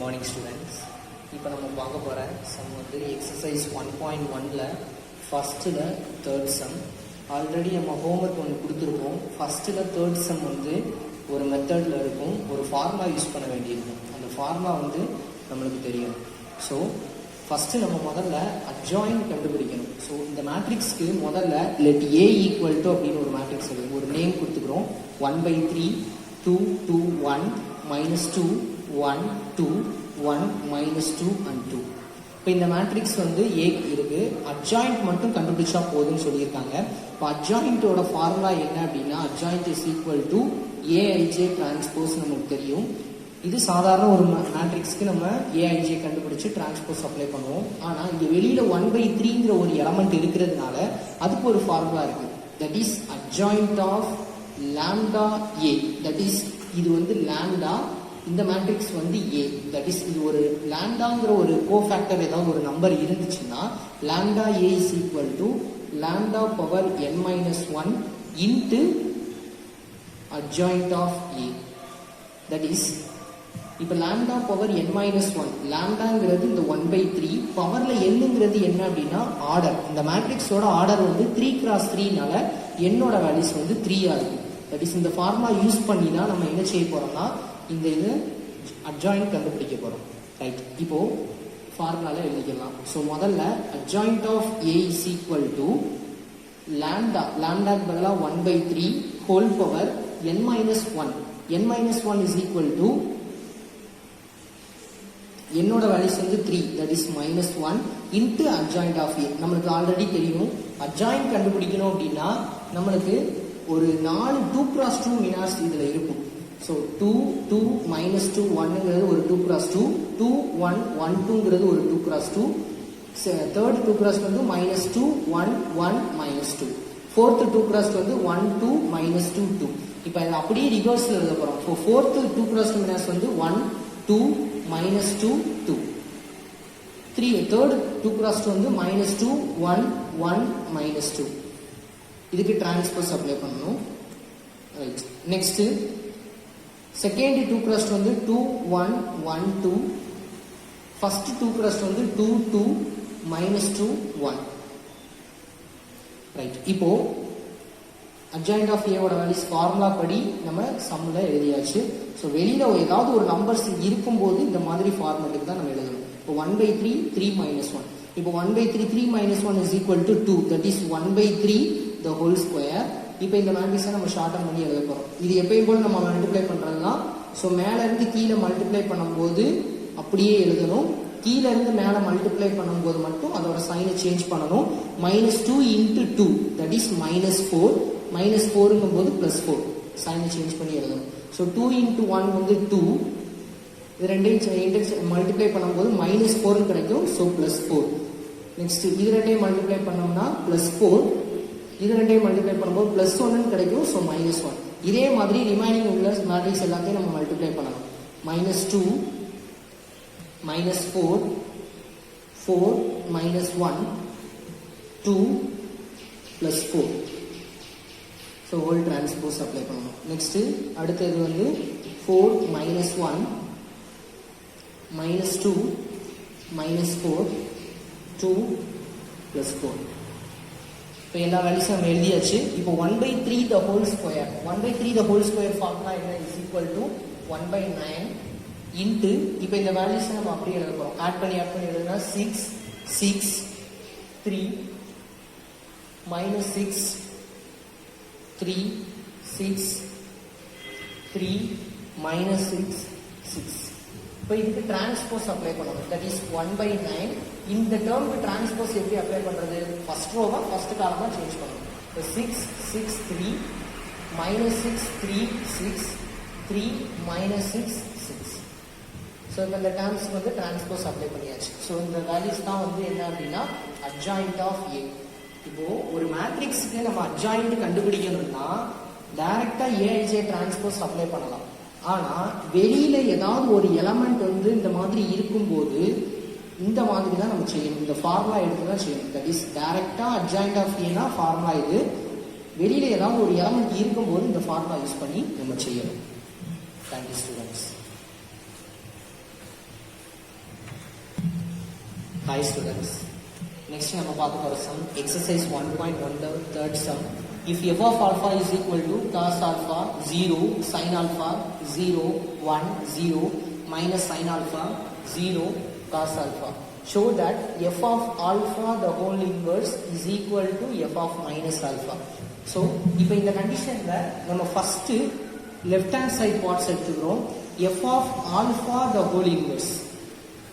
Morning students. இப்போ நம்ம பார்க்க போகிற சம் வந்து எக்ஸசைஸ் 1.1ல் ஃபஸ்ட்டில் தேர்ட் சம். ஆல்ரெடி நம்ம ஹோம்ஒர்க் ஒன்று கொடுத்துருக்கோம். ஃபஸ்ட்டில் தேர்ட் சம் வந்து ஒரு மெத்தடில் இருக்கும், ஒரு ஃபார்முலா யூஸ் பண்ண வேண்டியிருக்கும். அந்த ஃபார்முலா வந்து நம்மளுக்கு தெரியும். ஸோ ஃபஸ்ட்டு நம்ம முதல்ல அட்ஜாயின் கண்டுபிடிக்கணும். ஸோ இந்த மேட்ரிக்ஸ்க்கு முதல்ல லெட் ஏ ஈக்குவல் டு அப்படின்னு ஒரு மேட்ரிக்ஸ் இருக்குது, ஒரு நேம் கொடுத்துக்கிறோம். 1/3 2 2 1 -2 1 2 1 -2 and 2. இப்போ இந்த மேட்ரிக்ஸ் வந்து ஏ இருக்கு, அட்ஜாயிண்ட் மட்டும் கண்டுபிடிச்சா போதும்னு சொல்லியிருக்காங்க. இப்போ அட்ஜாயிண்டோட ஃபார்முலா என்ன அப்படின்னா, adjoint is equal to AIJ transpose நமக்கு தெரியும். இது சாதாரண ஒரு மேட்ரிக்ஸ்க்கு நம்ம ஏஐஜே கண்டுபிடிச்சு டிரான்ஸ்போஸ் அப்ளை பண்ணுவோம். ஆனால் இங்கே வெளியில் 1/3ங்கிற ஒரு எலமெண்ட் இருக்கிறதுனால அதுக்கு ஒரு ஃபார்முலா இருக்கு. That is adjoint of lambda A. That is இது வந்து லாம்டா, இந்த மேட்ரிக்ஸ் வந்து ஏ. தட் இஸ் இது ஒரு லாம்டாங்கிற ஒரு கோஃபேக்டர் ஏதாவது ஒரு நம்பர் இருந்துச்சுன்னா lambda A is equal to lambda power n-1 into adjoint of A. That is இப்போ லாம்டா பவர் n-1, லாம்டாங்கிறது இந்த 1/3, பவரில் என்னங்கிறது என்ன அப்படின்னா ஆர்டர். இந்த மேட்ரிக்ஸோட ஆர்டர் வந்து 3x3னால என்னோட வேல்யூஸ் வந்து 3 ஆகுது. தட் இஸ் இந்த ஃபார்முலா யூஸ் பண்ணி தான் நம்ம என்ன செய்ய போறோம்னா இந்த இது அட்ஜாயிண்ட் கண்டுபிடிக்க போறோம். ரைட், இப்போ ஃபார்முலால எழுதிக்கலாம். ஸோ முதல்ல adjoint of A is equal to lambda, லாம்டாக்கு பதிலாக 1/3 whole power n-1. n-1 is equal to என்னோட வேல்யூஸ் வந்து 3, that is -1 into adjoint of A. நம்மளுக்கு ஆல்ரெடி தெரியும், அட்ஜாயிண்ட் கண்டுபிடிக்கணும் அப்படின்னா நம்மளுக்கு ஒரு 4 2x2 மினார்ஸ் இதில் இருக்கும். ஸோ 2 2 -2 1ங்கிறது ஒரு 2x2, 2 1 1 2ங்கிறது ஒரு 2x2, தேர்ட் 2x வந்து -2 1 1 -2, ஃபோர்த் 2x வந்து 1 2 -2 2. இப்போ அதை அப்படியே ரிவர்ஸில் எழுத போகிறோம். இப்போ ஃபோர்த் 2x2 மினார்ஸ் வந்து 1 2 -2 2, தேர்ட் 2x2 வந்து -2 1 1 -2. இதுக்கு டிரான்ஸ்போஸ் அப்ளை பண்ணணும். ரைட், நெக்ஸ்ட் செகண்ட் 2x2 வந்து 2 1 1 2, ஃபர்ஸ்ட் 2x2 வந்து 2 2 -2 1. ரைட், இப்போ அட்ஜாயிண்ட் ஆஃப் ஏவோட வேல்யூஸ் ஃபார்முலா படி நம்ம சம்மில் எழுதியாச்சு. ஸோ வெளியில் ஏதாவது ஒரு நம்பர்ஸ் இருக்கும்போது இந்த மாதிரி ஃபார்மேட்டுக்கு தான் நம்ம எழுதணும். இப்போ 1/3 3 -1. இப்போ 1/3 3 -1 is equal to 2, that is 1/3 the whole square. இப்போ இந்த மேட்ரிக்ஸை நம்ம ஷார்ட்டன் பண்ணி எழுத போகிறோம். இது எப்பயும் போல நம்ம மல்டிப்ளை பண்ணுறது தான். ஸோ மேலேருந்து கீழே மல்டிப்ளை பண்ணும்போது அப்படியே எழுதணும், கீழே இருந்து மேலே மல்டிப்ளை பண்ணும்போது மட்டும் அதோட சைனை சேஞ்ச் பண்ணணும். -2 இன்ட்டு 2, தட் இஸ் -4. -4ங்கும் போது +4, சைனை சேஞ்ச் பண்ணி எழுதணும். ஸோ 2 இன்ட்டு 1 வந்து 2, இது ரெண்டையும் மல்டிப்ளை பண்ணும்போது -4 கிடைக்கும். ஸோ +4. நெக்ஸ்ட் இது ரெண்டையும் மல்டிப்ளை பண்ணோம்னா +4, இது ரெண்டையும் மல்டிப்ளை பண்ணும்போது +1 கிடைக்கும். ஸோ -1. இதே மாதிரி ரிமைனிங் உள்ள மேட்ரிக்ஸ் எல்லாத்தையும் நம்ம மல்டிப்ளை பண்ணணும். -2 -4 4 -1 2 +4. ஸோ ஹோல் டிரான்ஸ்போஸ் அப்ளை பண்ணணும். நெக்ஸ்ட் அடுத்தது வந்து 4 -1 -2 -4 2 +4. இப்போ எல்லா வேல்யூஸும் நம்ம எழுதியாச்சு. இப்போ 1/3 the whole square, 1/3 the whole square formula என்ன, இஸ் ஈக்குவல் டு 1/9 இன்ட்டு, இப்போ இந்த வேல்யூஸை நம்ம அப்படியே எழுத போகிறோம். ஆட் பண்ணி எழுதுனா 6 6 3 -6 3 6 3 -6 6. இப்போ இதுக்கு டிரான்ஸ்போஸ் அப்ளை பண்ணணும். That is 1/9. இந்த டேர்முக்கு டிரான்ஸ்போஸ் எப்படி அப்ளை பண்ணுறது, ஃபர்ஸ்ட் ரோவா ஃபர்ஸ்ட் காலமாக சேஞ்ச் பண்ணணும். இப்போ 6 6 3 -6 3 6 3 -6 6. ஸோ இப்போ இந்த டேர்ம்ஸ்க்கு வந்து டிரான்ஸ்போஸ் அப்ளை பண்ணியாச்சு. ஸோ இந்த வேல்யூஸ் தான் வந்து என்ன அப்படின்னா அட்ஜாயிண்ட் ஆஃப் ஏ. இப்போ ஒரு மேட்ரிக்ஸுக்கு நம்ம அட்ஜாயிண்ட் கண்டுபிடிக்கணும்னா டைரக்டா ஏஐஜே டிரான்ஸ்போஸ் அப்ளை பண்ணலாம். ஆனா வெளியில ஏதாவது ஒரு எலமெண்ட் வந்து இந்த மாதிரி இருக்கும்போது இந்த மாதிரி தான் நம்ம செய்யணும். இந்த ஃபார்முலா எடுத்து தான் செய்யணும். தட் இஸ் டைரக்டா அட்ஜாயிண்ட் ஆஃப் ஏனா ஃபார்முலா இது. வெளியில ஏதாவது ஒரு எலமெண்ட் இருக்கும்போது இந்த ஃபார்முலா யூஸ் பண்ணி நம்ம செய்யணும். Thank you students. Hi students. Next நம்ம பார்க்க போற sum exercise 1.1 third sum. If f of alpha is equal to cos alpha 0 sin alpha 0 1 0 minus sin alpha 0 cos alpha, show that f of alpha the whole inverse is equal to f of minus alpha. So இப்போ இந்த கண்டிஷன்ல நம்ம first left hand side parts எடுத்துக்கிறோம். f of alpha the whole inverse.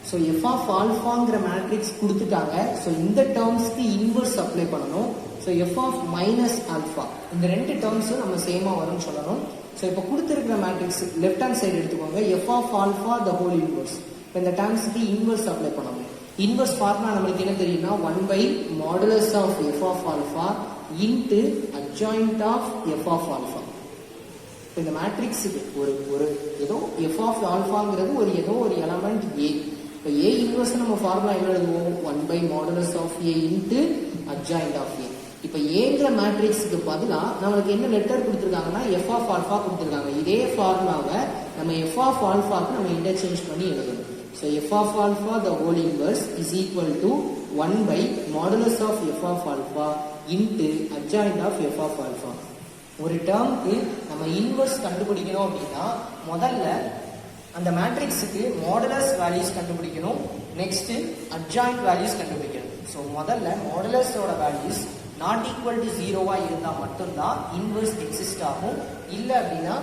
So F of ஆல்ஃபாங்கிற matrix கொடுத்துட்டாங்க. So இந்த டேர்ம்ஸ்க்கு inverse apply பண்ணணும். So F of minus alpha இந்த ரெண்டு டேர்ம்ஸும் நம்ம சேமாக வரும்னு சொல்லணும். ஸோ இப்போ கொடுத்துருக்கிற மேட்ரிக்ஸ் லெஃப்ட் ஹேண்ட் சைடு எடுத்துக்கோங்க. F of alpha the whole inverse. இப்போ இந்த டேர்ம்ஸ்க்கு இன்வர்ஸ் அப்ளை பண்ணணும். இன்வர்ஸ் பார்ட்னா நம்மளுக்கு என்ன தெரியும்னா 1/modulus of F of alpha into adjoint of F of alpha. இப்போ இந்த மேட்ரிக்ஸுக்கு ஒரு ஏதோ எஃப் ஆஃப் ஆல்ஃபாங்கிறது ஏதோ ஒரு எலமெண்ட் ஏ. இப்போ ஏ இன்வர்ஸ் நம்ம ஃபார்முலா என்ன எழுதுவோம்? 1/modulus of A into adjoint of A. இப்போ ஏங்கிற மேட்ரிக்ஸுக்கு பதிலாக நம்மளுக்கு என்ன லெட்டர் கொடுத்துருக்காங்கன்னா எஃப் ஆஃப் ஆல்ஃபா கொடுத்துருக்காங்க. இதே ஃபார்முலாவை நம்ம எஃப் ஆஃப் ஆல்ஃபாக்கு நம்ம இன்டர்சேஞ்ச் பண்ணி எழுதணும். So F of alpha the whole inverse is equal to 1/modulus of F of alpha into adjoint of F of alpha. ஒரு டேர்முக்கு நம்ம இன்வர்ஸ் கண்டுபிடிக்கணும் அப்படின்னா முதல்ல அந்த மேட்ரிக்ஸுக்கு மாடுலஸ் வேல்யூஸ் கண்டுபிடிக்கணும். நெக்ஸ்ட் அட்ஜாயிண்ட் வேல்யூஸ் கண்டுபிடிக்கணும். ஸோ முதல்ல மாடுலஸோட வேல்யூஸ் நாட் ஈக்குவல் டு 0வா இருந்தால் மட்டும்தான் இன்வர்ஸ் எக்ஸிஸ்ட் ஆகும். இல்லை அப்படின்னா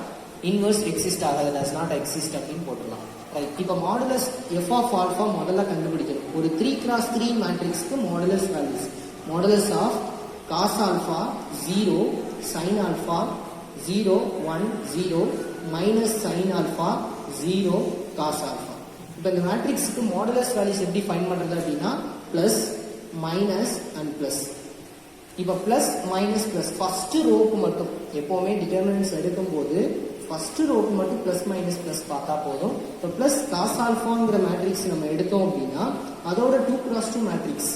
இன்வர்ஸ் எக்ஸிஸ்ட் ஆகாது, டஸ் நாட் எக்ஸிஸ்ட் அப்படின்னு போட்டுடலாம். ரைட். இப்போ மாடுலஸ் எஃப் ஆஃப் ஆல்ஃபா முதல்ல கண்டுபிடிக்கணும். ஒரு 3x3 மேட்ரிக்ஸ்க்கு modulus values modulus of cos alpha 0 sin alpha 0 1 0 minus sin alpha 0 cos alpha. இப்போ இந்த மேட்ரிக்ஸ்க்கு மாடுலஸ் வேல்யூஸ் எப்படி ஃபைண்ட் பண்றது அப்படின்னா பிளஸ் மைனஸ் அண்ட் பிளஸ். இப்போ பிளஸ் மைனஸ் பிளஸ் ஃபர்ஸ்ட் ரோக்கு மட்டும் எப்பவுமே டிட்டர்மினன்ட்ஸ் எடுக்கும்போது ஃபர்ஸ்ட் ரோக்கு மட்டும் பிளஸ் மைனஸ் பிளஸ் பார்த்தா போதும். இப்போ பிளஸ் காஸ் ஆல்ஃபாங்கிற மேட்ரிக்ஸ் நம்ம எடுத்தோம் அப்படின்னா அதோட 2x2 matrix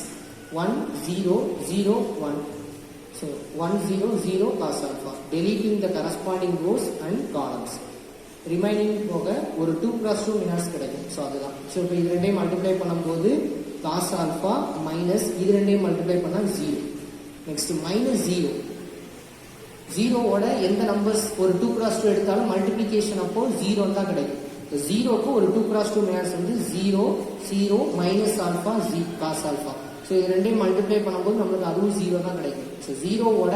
1 0 0 1. So 1 0 0 cos alpha, deleting the corresponding rows and columns. Remaining போக ஒரு 2x2 மினார்ஸ் கிடைக்கும். ஸோ அதுதான். ஸோ இப்போ இது ரெண்டையும் மல்டிப்ளை பண்ணும்போது cos alpha மைனஸ் இது ரெண்டையும் மல்டிப்ளை பண்ணால் 0. நெக்ஸ்ட் மைனஸ் 0 ஜீரோவோட எந்த நம்பர்ஸ் ஒரு 2x2 எடுத்தாலும் மல்டிப்ளிகேஷன் அப்போ 0 தான் கிடைக்கும். ஜீரோக்கு ஒரு 2x2 மினார்ஸ் வந்து 0 0 minus alpha cos alpha. So இது ரெண்டையும் மல்டிப்ளை பண்ணும்போது நம்மளுக்கு அதுவும் 0 தான் கிடைக்கும். ஸோ ஜீரோவோட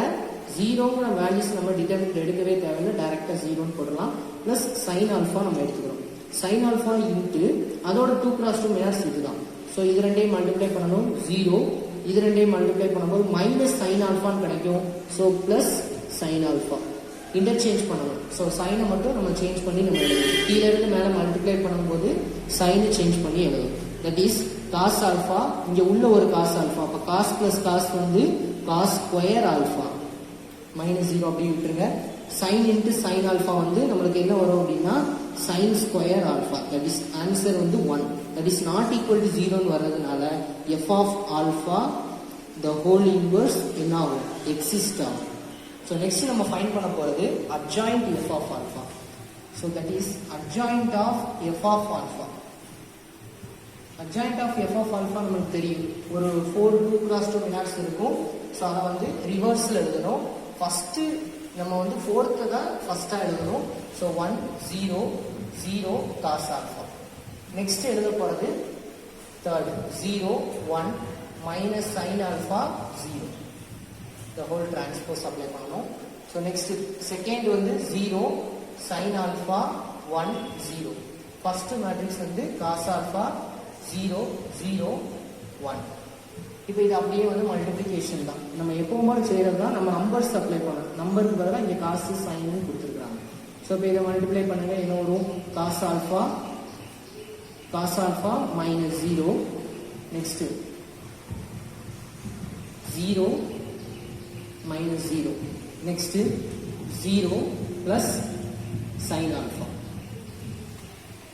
ஜீரோங்கிற வேல்யூஸ் நம்ம டிட்டர்மினன்ட் எடுக்கவே தேவையில்லை, டைரக்டாக 0ன்னு போடலாம். ப்ளஸ் சைன் ஆல்ஃபா நம்ம எடுத்துக்கிறோம். சைன் ஆல்ஃபா இன்ட்டு அதோட 2x2 மினார்ஸ் இதுதான். ஸோ இது ரெண்டையும் மல்டிப்ளை பண்ணணும் 0, இது ரெண்டையும் மல்டிப்ளை பண்ணும்போது மைனஸ் சைன் ஆல்ஃபான்னு கிடைக்கும். So plus sine alpha interchange பண்ணணும். ஸோ சைனை மட்டும் நம்ம சேஞ்ச் பண்ணி நம்ம எழுதணும். கீழே இருந்து மேலே மல்டிப்ளை பண்ணும்போது சைனை சேஞ்ச் பண்ணி எழுதணும். தட் இஸ் காஸ் ஆல்ஃபா இங்கே உள்ள ஒரு காஸ் ஆல்ஃபா. அப்போ காஸ் பிளஸ் காஸ் வந்து காஸ் ஸ்கொயர் ஆல்ஃபா மைனஸ் 0 அப்படி விட்டுருங்க. சைன் இன்ட்டு சைன் ஆல்ஃபா வந்து நம்மளுக்கு என்ன வரும் அப்படின்னா sine square alpha. That is answer வந்து 1. That is not equal to 0ன்னு வர்றதுனால f of alpha the whole inverse என்ன ஆகும்? எக்ஸிஸ்ட் ஆகும். ஸோ நெக்ஸ்ட் நம்ம ஃபைண்ட் பண்ண போகிறது adjoint F of alpha. So that is adjoint of F of alpha. Adjoint of F of alpha நமக்கு தெரியும். ஒரு 4 2x2 மினார்ஸ் இருக்கும். ஸோ அதை வந்து ரிவர்ஸில் எழுதணும். ஃபஸ்ட்டு நம்ம வந்து 4th தான் ஃபஸ்ட்டாக எழுதணும். So 1 0 0 cos alpha. நெக்ஸ்ட் எழுத போகிறது தேர்ட் 0 1 மைனஸ் சைன் ஆல்ஃபா 0. த ஹோல் டிரான்ஸ்போஸ் அப்ளை பண்ணணும். ஸோ நெக்ஸ்ட் செகண்ட் வந்து 0 சைன் ஆல்ஃபா 1 0. ஃபர்ஸ்ட் மேட்ரிக்ஸ் வந்து காஸ் ஆல்ஃபா 0 0 1. இப்போ இது அப்படியே வந்து மல்டிப்ளிகேஷன் தான். நம்ம எப்பவும் செய்கிறது தான். நம்ம நம்பர்ஸ் அப்ளை பண்ணணும். நம்பருக்கு பதிலாக இங்கே காசு சைன்னு கொடுத்துருக்காங்க. ஸோ இப்போ இதை மல்டிப்ளை பண்ணுங்க. என்ன வரும்? Cos alpha minus 0. Next 0 minus 0. Next 0 plus sine alpha.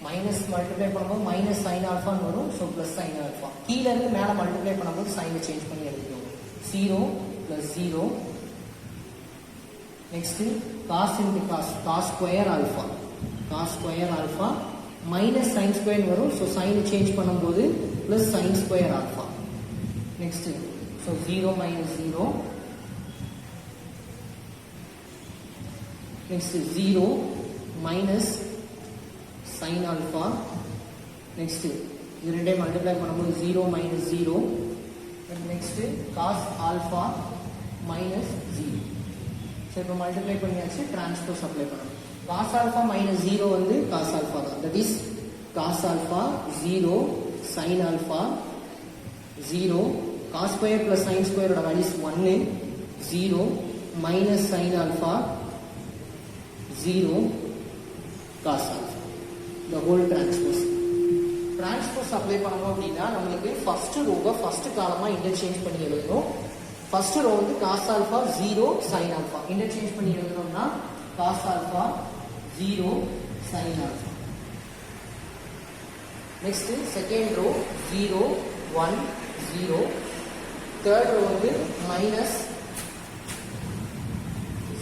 Minus multiply பண்ணும்போது மைனஸ் சைன் ஆல்ஃபான்னு வரும். So plus sine alpha. கீழே இருந்து மேலே மல்டிப்ளை பண்ணும்போது சைனை சேஞ்ச் பண்ணி எழுதிக்கோங்க. 0 plus 0. Next cos into cos square alpha minus sine square வரும். ஸோ சைன் சேஞ்ச் பண்ணும்போது plus sine square alpha. Next so 0 minus 0. Next 0 minus sine alpha. Next இது ரெண்டையும் மல்டிப்ளை பண்ணும்போது 0 minus 0. Next cos alpha minus 0. So இப்போ multiply பண்ணியாச்சு, transpose apply பண்ணணும். Cos alpha minus 0 வந்து cos alpha தான். That is cos alpha 0 sine alpha 0 cos square plus sine ஸ்கொயரோட values 1 0 minus sine alpha 0 cos alpha. The whole transpose. Transpose apply பண்ணணும் அப்படின்னா நம்மளுக்கு first ரோவை ஃபர்ஸ்ட் காலமா இன்டர்சேஞ்ச் பண்ணி எழுதணும். ஃபர்ஸ்ட் ரோ வந்து cos alpha 0 sine alpha. Interchange பண்ணி எழுதணும்னா cos alpha 0 sine alpha. Next second row 0 1 0. Third row வந்து minus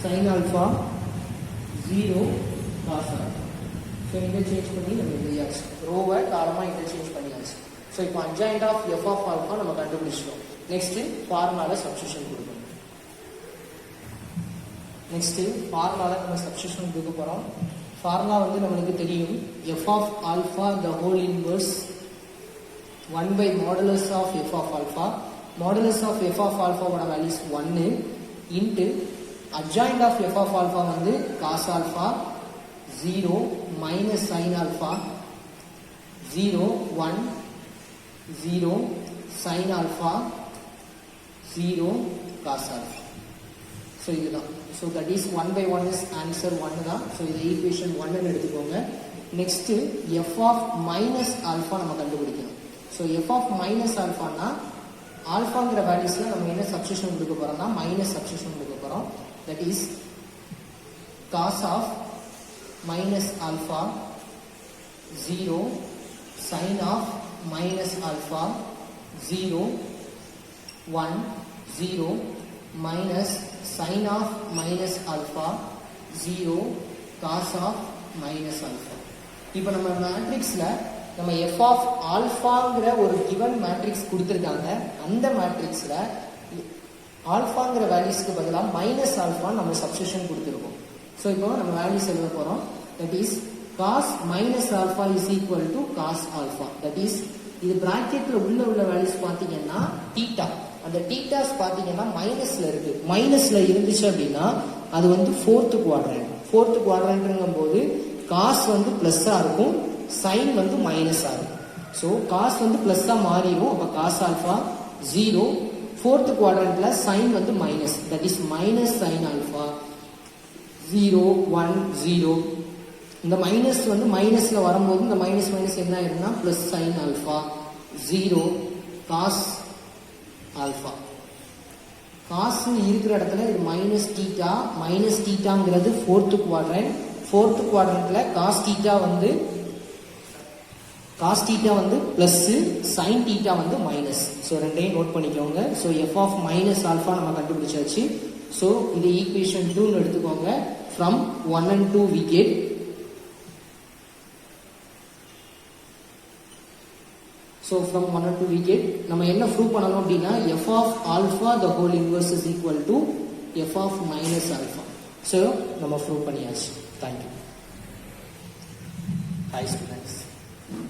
sine alpha 0 cos alpha. So interchange பண்ணி நம்ம எழுதியாச்சு, ரோவை காலமாக இன்டர்சேஞ்ச் பண்ணியாச்சு. ஸோ இப்போ adjoint of F of alpha நம்ம கண்டுபிடிச்சிட்டோம். நெக்ஸ்ட் ஃபார்முலாவில் சப்ஸ்டியூஷன் கொடுக்கணும். நெக்ஸ்ட் ஃபார்முலாவில் நம்ம சப்ஸ்டியூஷன் கொடுக்க போகிறோம். ஃபார்முலா வந்து நம்மளுக்கு தெரியும், F of alpha the whole inverse 1 by modulus of f of alpha. Modulus of f of alpha ஓட values 1 into adjoint of f of alpha வந்து cos alpha 0 minus sin alpha 0 1 0 sin alpha 0 cos alpha. So இதுதான். So that is 1 by 1 is answer 1 தான். So இது equation 1 எடுத்துக்கோங்க. Next f of minus alpha நம்ம கண்டுபிடிக்கணும். So f of minus alpha னா ஆல்ஃபாங்கிற வேல்யூஸ்ல நம்ம என்ன சப்ஸ்டியூஷன் கொடுக்க போறோம்னா மைனஸ் சப்ஸ்டியூஷன் கொடுக்க போறோம். That is cos of minus alpha 0 sin of minus alpha 0 1 0 minus sin of minus alpha 0 cos of minus alpha. இப்போ நம்ம மேட்ரிக்ஸ்ல நம்ம f of ஆல்ஃபாங்கிற ஒரு given மேட்ரிக்ஸ் கொடுத்துருக்காங்க. அந்த மேட்ரிக்ஸ்ல ஆல்ஃபாங்கிற வேல்யூஸ்க்கு பதிலாக மைனஸ் ஆல்ஃபா நம்ம சப்ஸ்டியூஷன் கொடுத்துருக்கோம். ஸோ இப்போ நம்ம வேல்யூஸ் எழுத போகிறோம். That is cos minus alpha is equal to cos alpha. That is இது பிராக்கெட்ல உள்ள வேல்யூஸ் பார்த்தீங்கன்னா தீட்டா. அந்த தீட்டாஸ் பார்த்தீங்கன்னா மைனஸ்ல இருக்கு. மைனஸ்ல இருந்துச்சு அப்படின்னா அது வந்து ஃபோர்த்து குவாட்ரண்ட். ஃபோர்த்து குவாட்ரண்ட்ங்கும் போது காஸ் வந்து பிளஸ்ஸா இருக்கும், சைன் வந்து மைனஸா இருக்கும். ஸோ காஸ் வந்து பிளஸ்ஸா மாறிடும். அப்போ காஸ் ஆல்ஃபா 0, ஃபோர்த் குவாட்ரண்ட்ல சைன் வந்து minus. That is minus sine alpha 0 1 0. இந்த மைனஸ் வந்து மைனஸ்ல வரும்போது இந்த மைனஸ் மைனஸ் என்ன ஆயிரும்னா plus sine alpha 0 cos alpha. Cos இருக்கிற இடத்துல இது மைனஸ் டீட்டா. மைனஸ் டீட்டாங்கிறது ஃபோர்த் குவாட்ரண்ட். ஃபோர்த் குவாட்ரண்ட்ல காஸ் டீட்டா வந்து பிளஸ், சைன் டீட்டா வந்து மைனஸ். ஸோ ரெண்டையும் நோட் பண்ணிக்கோங்க. So F of minus alpha நம்ம கண்டுபிடிச்சாச்சு. ஸோ இது ஈக்குவேஷன் 2 எடுத்துக்கோங்க. From 1 and 2 we get so from 1 and 2 we get நம்ம என்ன ப்ரூவ் பண்ணணும் அப்படின்னா f of alpha the whole inverse is equal to f of minus alpha. So நம்ம prove பண்ணியாச்சு. தேங்க்யூ. ஹாய் ஸ்டூடெண்ட்ஸ்,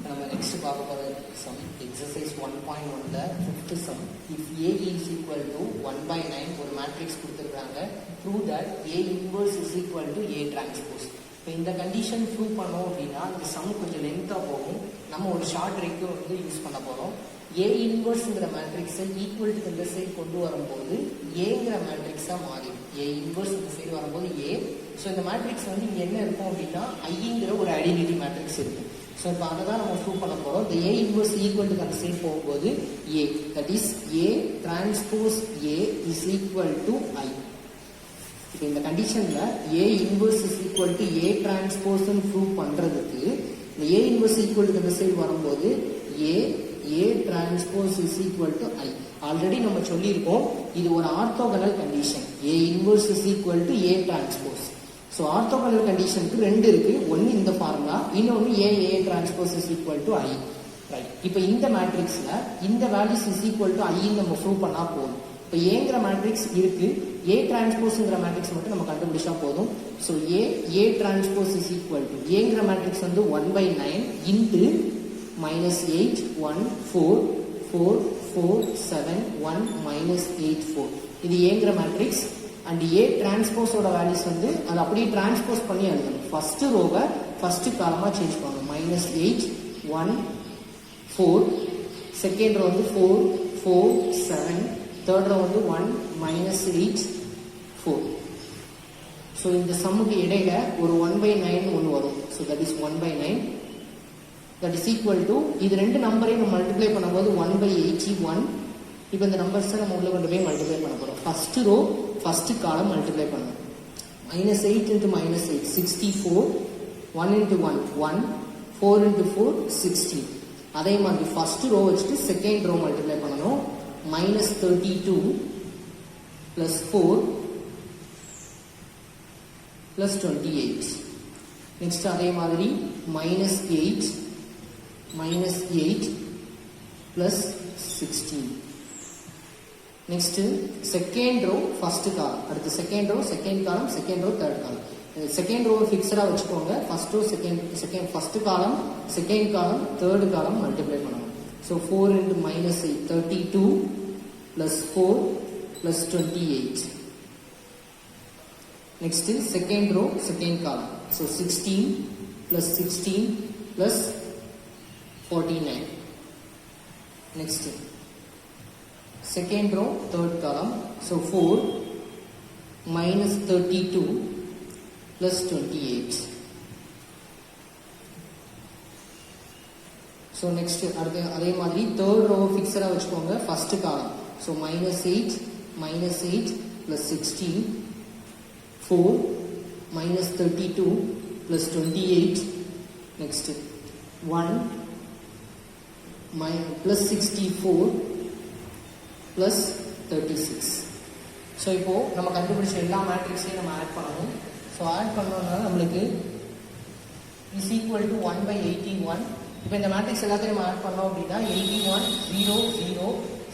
நம்ம நெக்ஸ்ட் பார்க்க போகிற சம் எக்ஸசைஸ் 1.1ல 5th sum. If A is equal to 1/9 ஒரு மேட்ரிக்ஸ் கொடுத்துருக்காங்க. Prove that A inverse is equal to A transpose. இப்போ இந்த கண்டிஷன் ப்ரூவ் பண்ணோம் அப்படின்னா இந்த சம் கொஞ்சம் லென்த்தாக போகும். நம்ம ஒரு ஷார்ட் ட்ரிக்கு வந்து யூஸ் பண்ண போகிறோம். A இன்வர்ஸ்ங்கிற மேட்ரிக்ஸை ஈக்குவல் இந்த சைடு கொண்டு வரும்போது ஏங்கிற மேட்ரிக்ஸாக மாறிடும். A இன்வர்ஸ் இந்த சைடு வரும்போது A. ஸோ இந்த மேட்ரிக்ஸ் வந்து இங்கே என்ன இருக்கும் அப்படின்னா ஐங்கிற ஒரு ஐடென்டிட்டி மேட்ரிக்ஸ் இருக்கும். ஸோ இப்போ அதை தான் நம்ம ப்ரூவ் பண்ண போகிறோம். இந்த A இன்வர்ஸ் ஈக்குவல் டு அந்த சைடு போகும்போது A, that is A transpose A is equal to I. இப்போ இந்த கண்டிஷனில் A inverse is equal to A டிரான்ஸ்போஸ்ன்னு ப்ரூவ் பண்ணுறதுக்கு இந்த A இன்வர்ஸ் ஈக்குவல் டு இந்த சைடு வரும்போது A transpose is equal to I. Already நம்ம சொல்லியிருக்கோம் இது ஒரு orthogonal condition. A inverse is equal to A transpose. So orthogonal கண்டிஷனுக்கு ரெண்டு இருக்கு. ஒன்று இந்த ஃபார்முலா, இன்னொன்று ஏ transpose is equal to I. Right. இப்போ இந்த மேட்ரிக்ஸ்ல இந்த வேல்யூஸ் இஸ் ஈக்குவல் டு ஐன்னு நம்ம ப்ரூவ் பண்ணா போதும். இப்போ ஏங்கிற மேட்ரிக்ஸ் இருக்கு, ஏ டிரான்ஸ்போஸ்ங்கிற மேட்ரிக்ஸ் மட்டும் நம்ம கண்டுபிடிச்சா போதும். So A transpose is equal to ஏங்கிற மேட்ரிக்ஸ் வந்து 1/9 இன்ட்டு -8 1 4 4 4 7 1 -8 4. இது ஏங்கிற மேட்ரிக்ஸ். அண்ட் ஏ டிரான்ஸ்போஸோட வேல்யூஸ் வந்து அது அப்படியே டிரான்ஸ்போஸ் பண்ணி எழுதணும். ஃபர்ஸ்ட் ரோவை ஃபர்ஸ்ட் காலமா சேஞ்ச் பண்ணணும். -8 1 4, செகண்ட் ரோ வந்து 4 4 7, தேர்ட் ரோ வந்து 1 -8 4. ஸோ இந்த சம்முக்கு இடையில ஒரு 1/9 ஒன்று வரும். So that is 1/9. That is equal to இது ரெண்டு நம்பரையும் நம்ம மல்டிப்ளை பண்ணும்போது 1/81. இப்போ இந்த நம்பர்ஸை நம்ம உள்ள கொண்டு போய் மல்டிப்ளை பண்ண போகிறோம். First row first column multiply பண்ணணும். -8 into -8 64, 1 into 1 1, 4 into 4 16. அதே மாதிரி ஃபர்ஸ்ட் ரோ வச்சுட்டு செகண்ட் ரோ மல்டிப்ளை பண்ணணும். -32 plus 4 plus 28. நெக்ஸ்ட் அதே மாதிரி -8 plus 16. Next second row first column, அடுத்து second row second column, second row third column. Second row ஃபிக்ஸடா வச்சுக்கோங்க. First row second first column, second column, third column multiply பண்ணணும். So 4 into -8 32 plus 4 plus 28. Next second row second column. So 16 plus 16 plus 49. Next second row third column. So 4 -32 plus 28. So next அடுத்து அதே மாதிரி third row ஃபிக்ஸடாக வச்சுக்கோங்க. First column. So -8 plus 16 4 -32 plus 28. Next 1 plus 64 plus 36. So இப்போ நம்ம கண்டுபிடிச்ச எல்லா மேட்ரிக்ஸையும் நம்ம add பண்ணணும். ஸோ ஆட் பண்ணோம்னா நம்மளுக்கு இஸ் ஈக்குவல் டு 1/81. இப்போ இந்த மேட்ரிக்ஸ் எல்லாத்தையும் நம்ம ஆட் பண்ணோம் அப்படின்னா 81 0 0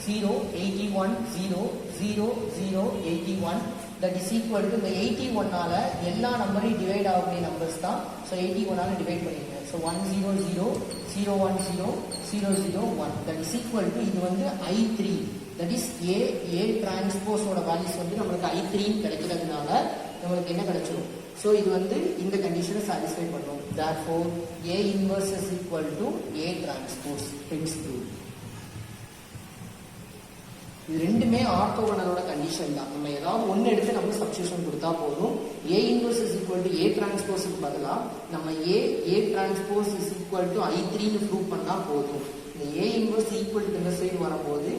0 81 0 0 0 81. தட் இஸ் ஈக்குவல் டு இந்த 81ஆல எல்லா நம்பரையும் டிவைட் ஆகக்கூடிய நம்பர்ஸ் தான். ஸோ 81ஆல டிவைட் பண்ணிருக்கேன். So 100 0 010 001. That is equal to இது வந்து I3. தட் இஸ் ஏ டிரான்ஸ்போஸோட வேல்யூஸ் வந்து நம்மளுக்கு I3 கிடைக்கிறதுனால நம்மளுக்கு என்ன கிடைச்சிடும். ஸோ இது வந்து இந்த கண்டிஷனை சாட்டிஸ்ஃபை பண்ணும். therefore A inverse is equal to A transpose. hence proved. இது ரெண்டுமே ஆர்த்தோகனலோட கண்டிஷன் தான். நம்ம ஏதாவது ஒன்று எடுத்து நம்ம சப்ஸ்டிடியூஷன் கொடுத்தா போதும். A inverse is equal to A transpose பதிலா நம்ம A transpose is equal to I3 னு ப்ரூவ் பண்ணா போதும். இந்த A inverse equal to இந்த சைடு வரும்போது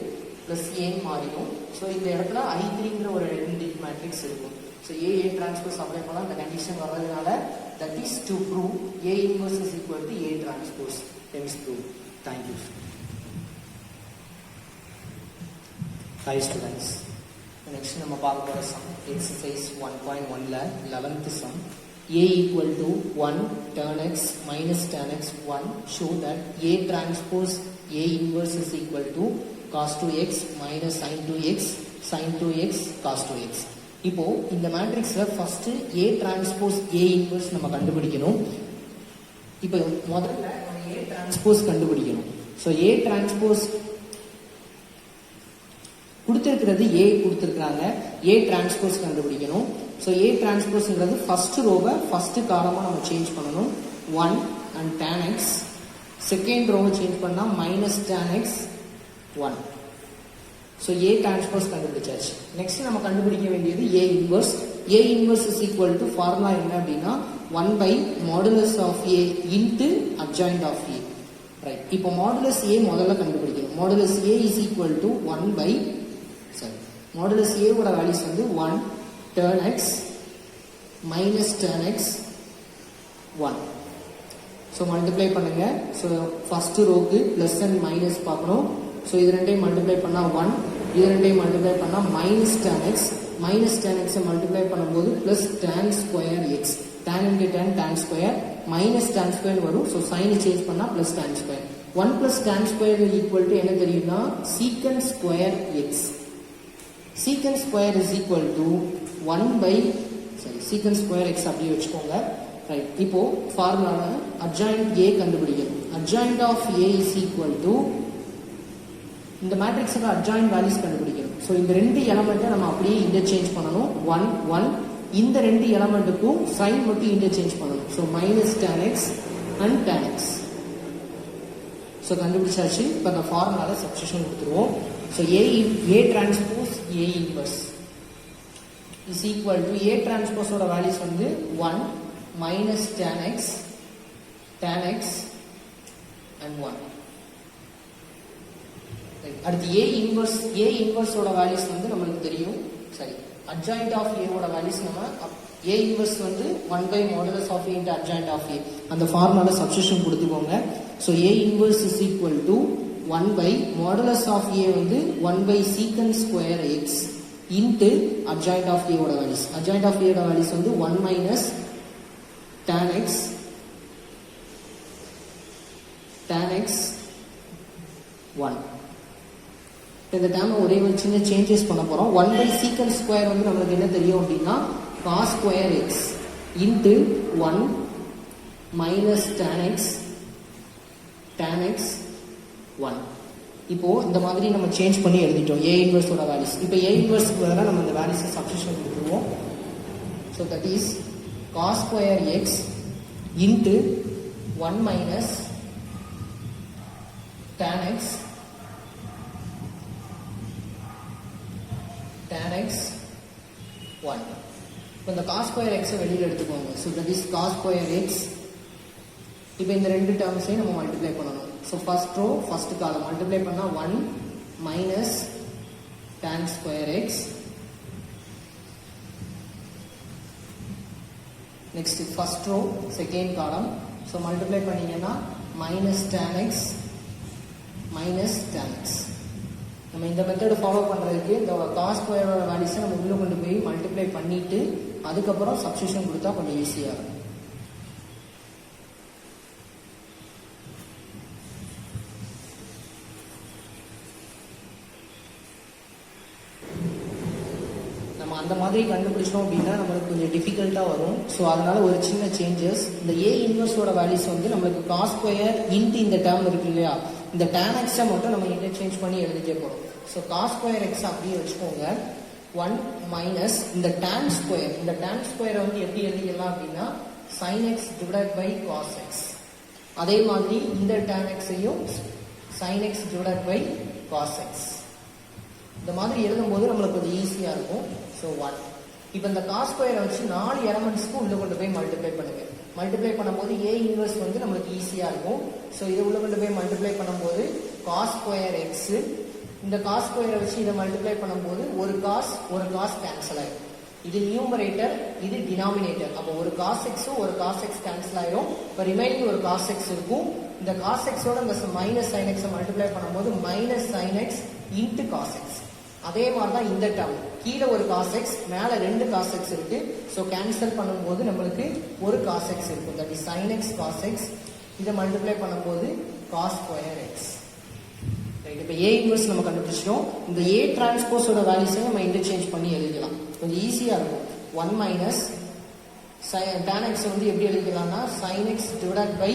பிளஸ் A மாறிடும். ஸோ இந்த இடத்துல I3ங்கிற ஒரு ஐடென்டிட்டி மேட்ரிக்ஸ் இருக்கும். ஸோ A transpose அப்ளை பண்ணால் இந்த கண்டிஷன் வர்றதுனால that is to prove A inverse is equal to A transpose. hence proved. Thank you. Hi students. Next நம்ம பார்க்க போற sum exercise 1.1ல 11th sum. A equal to 1 tan x minus tan x 1 show that A transpose A inverse is equal to cos 2x minus sin 2x sin 2x cos 2x. இப்போ இந்த மேட்ரிக்ஸ்ல first A transpose A inverse நம்ம கண்டுபிடிக்கணும். இப்போ முதல்ல நம்ம A transpose கண்டுபிடிக்கணும். So A transpose கொடுத்திருக்கிறது A கொடுத்திருக்காங்க. A டிரான்ஸ்போஸ் கண்டுபிடிக்கணும். ஸோ A டிரான்ஸ்போஸ்ங்கிறது ஃபர்ஸ்ட் ரோவை ஃபர்ஸ்ட் காலமா நம்ம சேஞ்ச் பண்ணணும். 1 and tan x. செகண்ட் ரோவை சேஞ்ச் பண்ணா minus tan x 1. So A transpose கண்டுபிடிச்சாச்சு. நெக்ஸ்ட் நம்ம கண்டுபிடிக்க வேண்டியது A inverse. A inverse is equal to formula என்ன அப்படின்னா 1/modulus of A into adjoint of A. Right. இப்போ மாடுலஸ் A முதல்ல கண்டுபிடிக்கணும். Modulus A is equal to modulus A ஓட வேல்யூஸ் வந்து 1 tan x minus tan x 1. So multiply பண்ணுங்க. So first ரோக்கு plus and minus பார்க்கணும். ஸோ இது ரெண்டையும் மல்டிப்ளை பண்ணா 1, இது ரெண்டையும் மல்டிப்ளை பண்ணா minus tan x minus tan எக்ஸை மல்டிப்ளை பண்ணும்போது plus tan square x, tan into tan tan square minus tan square வரும். ஸோ சைனை சேஞ்ச் பண்ணால் plus tan square. 1 plus tan square equal to என்ன தெரியும்னா secant square x. Secant square is equal to 1 by secant square x அப்படியே வச்சுக்கோங்க. Right, இப்போ ஃபார்முலால adjoint A கண்டுபிடிக்கணும். Adjoint of A is equal to இந்த மேட்ரிக்ஸுக்கு அட்ஜாயிண்ட் வேல்யூஸ் கண்டுபிடிக்கணும். ஸோ இந்த ரெண்டு எலமெண்ட்டை நம்ம அப்படியே இன்டர்சேஞ்ச் பண்ணணும். 1 1 இந்த ரெண்டு எலமெண்ட்டுக்கும் சைன் மட்டும் இன்டர்சேஞ்ச் பண்ணணும். So minus tan x and tan x. So கண்டுபிடிச்சாச்சு. இப்போ அந்த ஃபார்முலால சப்ஸ்டிடியூஷன் கொடுத்துருவோம். So A transpose A inverse is equal to A டிரான்ஸ்போஸோட வேல்யூஸ் வந்து 1 மைனஸ் டேன் எக்ஸ் அண்ட் 1. அடுத்து ஏ இன்வர்ஸோட வேல்யூஸ் வந்து நம்மளுக்கு தெரியும். சரி, அட்ஜாயிண்ட் ஆஃப் ஏவோட வேல்யூஸ் நம்ம ஏ இன்வர்ஸ் வந்து 1 by modulus of A into adjoint of A அந்த ஃபார்முலால சப்ஸ்டிடியூஷன் கொடுத்துக்கோங்க. So A inverse is equal to 1 by modulus of A வந்து 1 by secant square x into adjoint of ஏவோட வேல்யூஸ். அட்ஜாயிண்ட் ஆஃப் ஏவோட வேல்யூஸ் வந்து 1 மைனஸ் tan x 1. இந்த டேர்மை ஒரே ஒரு சின்ன சேஞ்சஸ் பண்ண போறோம். 1 பை சீக்கன் ஸ்கொயர் வந்து நம்மளுக்கு என்ன தெரியும் அப்படின்னா cos square x into 1 minus tan x 1. இப்போ இந்த மாதிரி நம்ம சேஞ்ச் பண்ணி எழுதிட்டோம் ஏ இன்வர்ஸோட வேல்யூஸ். இப்போ ஏ இன்வர்ஸ்க்கு வேற நம்ம இந்த வேல்யூஸை சப்ஸ்டிடியூஷன் கொடுத்துருவோம். So that is cos square x into 1 minus tan x 1. இப்போ இந்த cos square x வெளியில் எடுத்துக்கோங்க. So that is cos square x. இப்போ இந்த ரெண்டு டேர்ம்ஸையும் நம்ம மல்டிப்ளை பண்ணணும். So first row first column multiply பண்ணால் 1 minus tan square x. Next first row second column. So multiply பண்ணீங்கன்னா minus tan x minus tan x. நம்ம இந்த மெத்தட் ஃபாலோ பண்ணுறதுக்கு இந்த cos ஸ்கொயரோட வேல்யூஸை நம்ம உள்ளே கொண்டு போய் மல்டிப்ளை பண்ணிட்டு அதுக்கப்புறம் சப்ஸ்டிடியூஷன் கொடுத்தா கொஞ்சம் ஈஸியாக இருக்கும். அந்த மாதிரி கண்டுபிடிச்சோம் அப்படின்னா நம்மளுக்கு கொஞ்சம் டிஃபிகல்ட்டாக வரும். ஸோ அதனால ஒரு சின்ன சேஞ்சஸ். இந்த ஏ இன்வர்ஸோட வேல்யூஸ் வந்து நம்மளுக்கு cos ஸ்கொயர் இன்ட்டு இந்த டேர்ம் இருக்கு இல்லையா, இந்த tan x மட்டும் நம்ம இன்டர்சேஞ்ச் பண்ணி எழுதிட்டே போகிறோம். ஸோ cos ஸ்கொயர் எக்ஸ் அப்படியே வச்சுக்கோங்க. 1 மைனஸ் இந்த tan ஸ்கொயர், இந்த tan ஸ்கொயரை வந்து எப்படி எழுதிக்கலாம் அப்படின்னா sin x divide by cos x. அதே மாதிரி இந்த tan xையும் sin x divide by cos x. இந்த மாதிரி எழுதும்போது நம்மளுக்கு கொஞ்சம் ஈஸியாக இருக்கும். ஸோ 1. இப்போ இந்த cos ஸ்கொயரை வச்சு 4 எலமெண்ட்ஸ்க்கும் உள்ள கொண்டு போய் மல்டிப்ளை பண்ணுங்க. மல்டிப்ளை பண்ணும்போது ஏ இன்வர்ஸ் வந்து நம்மளுக்கு ஈஸியாக இருக்கும். ஸோ இதை உள்ள கொண்டு போய் மல்டிப்ளை பண்ணும்போது cos ஸ்கொயர் எக்ஸ், இந்த cos ஸ்கொயரை வச்சு இதை மல்டிப்ளை பண்ணும்போது ஒரு காஸ் கேன்சல் ஆகிடும். இது நியூமரேட்டர், இது டினாமினேட்டர். அப்போ ஒரு cos எக்ஸும் ஒரு cos எக்ஸ் கேன்சல் ஆகிடும். இப்போ ரிமைனிங் ஒரு cos எக்ஸ் இருக்கும். இந்த cos எக்ஸோட இந்த மைனஸ் சைன் எக்ஸை மல்டிப்ளை பண்ணும்போது minus sine x into cos x. அதே மாதிரி தான் இந்த டேர்ம், கீழே ஒரு cos x மேலே 2 cos x இருக்கு. ஸோ கேன்சல் பண்ணும்போது நம்மளுக்கு ஒரு cos x இருக்கும். That is sin x cos x. இதை மல்டிப்ளை பண்ணும்போது cos ஸ்கொயர் எக்ஸ். ரைட், இப்போ ஏ இன்வர்ஸ் நம்ம கண்டுபிடிச்சிட்டோம். இந்த ஏ டிரான்ஸ்போஸோட வேல்யூஸை நம்ம இன்டர்சேஞ்ச் பண்ணி எழுதிக்கலாம். கொஞ்சம் ஈஸியாக இருக்கும். 1 மைனஸ் tan x வந்து எப்படி எழுதிக்கலாம்னா sin x divide by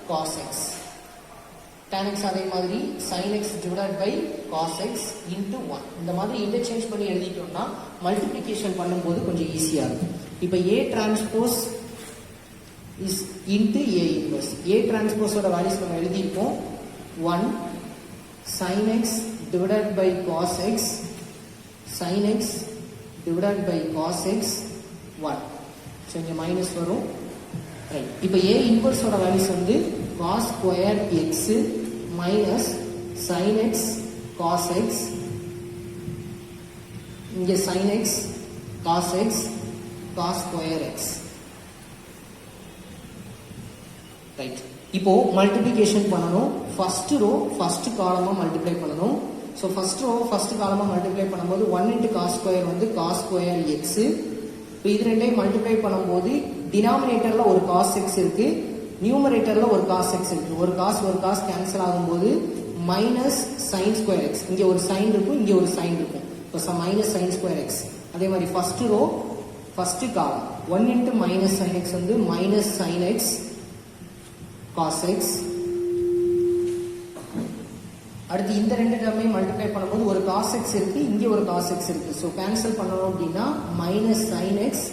cos x. tan x அதே மாதிரி sin x divided by cos x into 1. இந்த மாதிரி இன்டர்சேஞ்ச் பண்ணி எழுதிட்டோம்னா மல்டிப்ளிகேஷன் பண்ணும்போது கொஞ்சம் ஈஸியாக இருக்கும். இப்போ A transpose is into A inverse. A டிரான்ஸ்போஸோட வேல்யூஸ் நம்ம எழுதியிருக்கோம். 1 sin x divided by cos x sin x divided by cos x 1. So இங்கே மைனஸ் வரும். ரைட், இப்போ A இன்வர்ஸோட வேல்யூஸ் வந்து cos square x minus sin x cos x, இங்கே sin x cos x cos square x. Right, இப்போ multiplication பண்ணணும். First row first காலமா multiply பண்ணணும். ஸோ ஃபர்ஸ்ட் ரோ ஃபர்ஸ்ட் காலமாக மல்டிப்ளை பண்ணும்போது 1 into cos ஸ்கொயர் வந்து cos ஸ்கொயர் எக்ஸு. இப்போ இது ரெண்டையும் மல்டிப்ளை பண்ணும்போது டினாமினேட்டரில் ஒரு cos எக்ஸ் இருக்கு, நியூமரேட்டரில் ஒரு cos எக்ஸ் இருக்கு. ஒரு காஸ் கேன்சல் ஆகும்போது மைனஸ் சைன் ஸ்கொயர் எக்ஸ், இங்கே ஒரு சைன் இருக்கும், இங்கே ஒரு சைன் இருக்கும். இப்போ மைனஸ் சைன் ஸ்கொயர் எக்ஸ். அதே மாதிரி first row first column 1 into minus sine x வந்து minus sine x cos x. அடுத்து இந்த ரெண்டு டேர்மையும் மல்டிப்ளை பண்ணும்போது ஒரு cos x இருக்கு, இங்கே ஒரு cos x இருக்கு. ஸோ கேன்சல் பண்ணணும் அப்படின்னா minus sine x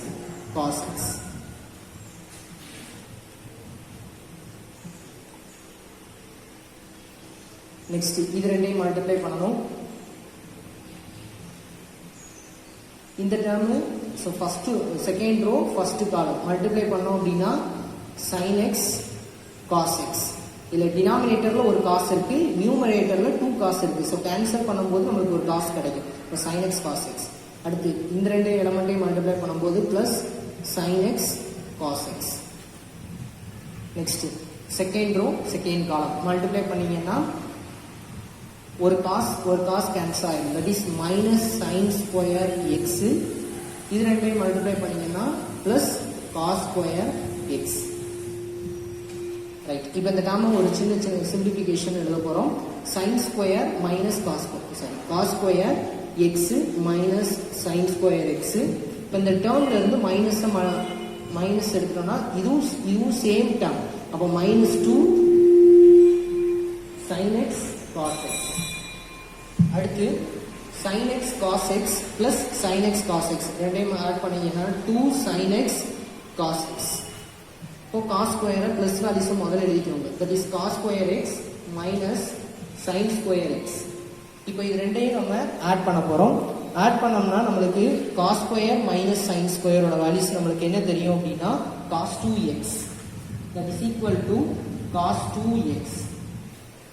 cos x. Next இது ரெண்டையும் மல்டிப்ளை பண்ணணும். இந்த term so first second row first column multiply பண்ணோம் அப்படின்னா சைன் எக்ஸ் காஸ் எக்ஸ். இதில் டினாமினேட்டரில் ஒரு காஸ் இருக்கு, நியூமரேட்டரில் 2 காஸ் இருக்கு. ஸோ கேன்சல் பண்ணும்போது நம்மளுக்கு ஒரு காஸ் கிடைக்கும். இப்போ சைன் எக்ஸ் காஸ் எக்ஸ். அடுத்து இந்த ரெண்டு எலமெண்ட்டையும் மல்டிப்ளை பண்ணும்போது plus sine x cos x. Next second row second column multiply பண்ணீங்கன்னா ஒரு காஸ் கேன்சல் ஆயிடும். That is minus sine square x. இது ரெண்டையும் மல்டிப்ளை பண்ணீங்கன்னா plus cos square x. Right. இப்போ இந்த டேர்மை ஒரு சின்ன சிம்பிளிஃபிகேஷன் எழுத போகிறோம். Sine square minus cos square x minus sine square x. இப்போ இந்த டேர்ம்ல இருந்து மைனஸ் எடுக்கிறோம்னா இதுவும் சேம் டேர்ம். அப்போ -2 sin x cos x. அடுத்து sin x cos x plus sin x cos x ரெண்டையும் ஆட் பண்ணீங்கன்னா 2 sin x cos x. இப்போ cos ஸ்கொயரை பிளஸ் வேல்யூஸ் முதல்ல எழுதிக்கோங்க. That is cos square x minus sin square x. இப்போ இது ரெண்டையும் நம்ம ஆட் பண்ண போறோம். ஆட் பண்ணோம்னா நம்மளுக்கு cos ஸ்கொயர் மைனஸ் sin ஸ்கொயரோட வேல்யூஸ் நம்மளுக்கு என்ன தெரியும் அப்படின்னா cos 2x. that is equal to cos 2x.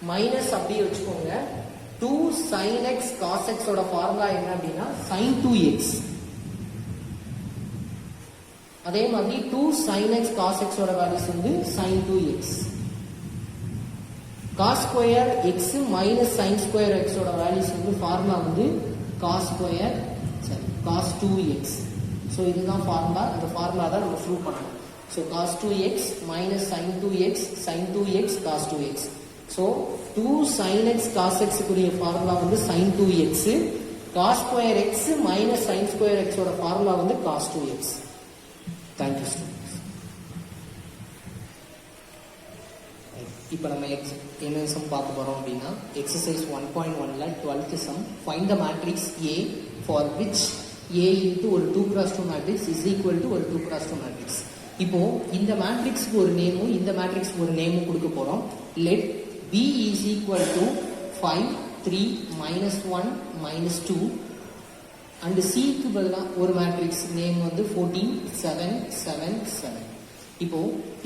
Minus அப்படியே வச்சுக்கோங்க. 2 sin x cos x ஓட ஃபார்முலா என்ன அப்படின்னா sin 2x. அதே மாதிரி 2 sin x cos x ஓட வேல்யூஸ் வந்து sin 2x. cos square x minus sin square x ஓட வேல்யூஸ் வந்து ஃபார்முலா வந்து cos square cos 2x. So இதுதான் ஃபார்முலா. இந்த ஃபார்முலா தான் நம்ம ப்ரூவ் பண்ணணும். So cos 2x minus sin 2x sin 2x cos 2x. So 2 sin x cos x குரிய formula வந்து sin 2x. cos square x minus sin square x ஓட formula வந்து cos 2x. Thank you students. இப்போ நம்ம என்ன some பார்க்க போறோம் அப்படின்னா எக்ஸசைஸ் 1.1ல 12th sum. Find the matrix A for which A into ஒரு 2x2 matrix is equal to ஒரு 2x2 மேட்ரிக்ஸ். இப்போ இந்த மேட்ரிக்ஸ்க்கு ஒரு நேமும் இந்த மேட்ரிக்ஸ்க்கு ஒரு நேமும் கொடுக்க போறோம். let B is equal to 5 3 -1 -2 and C க்கு பதிலா ஒரு மேட்ரிக்ஸ் நேம் வந்து 14 7 7 7. இப்போ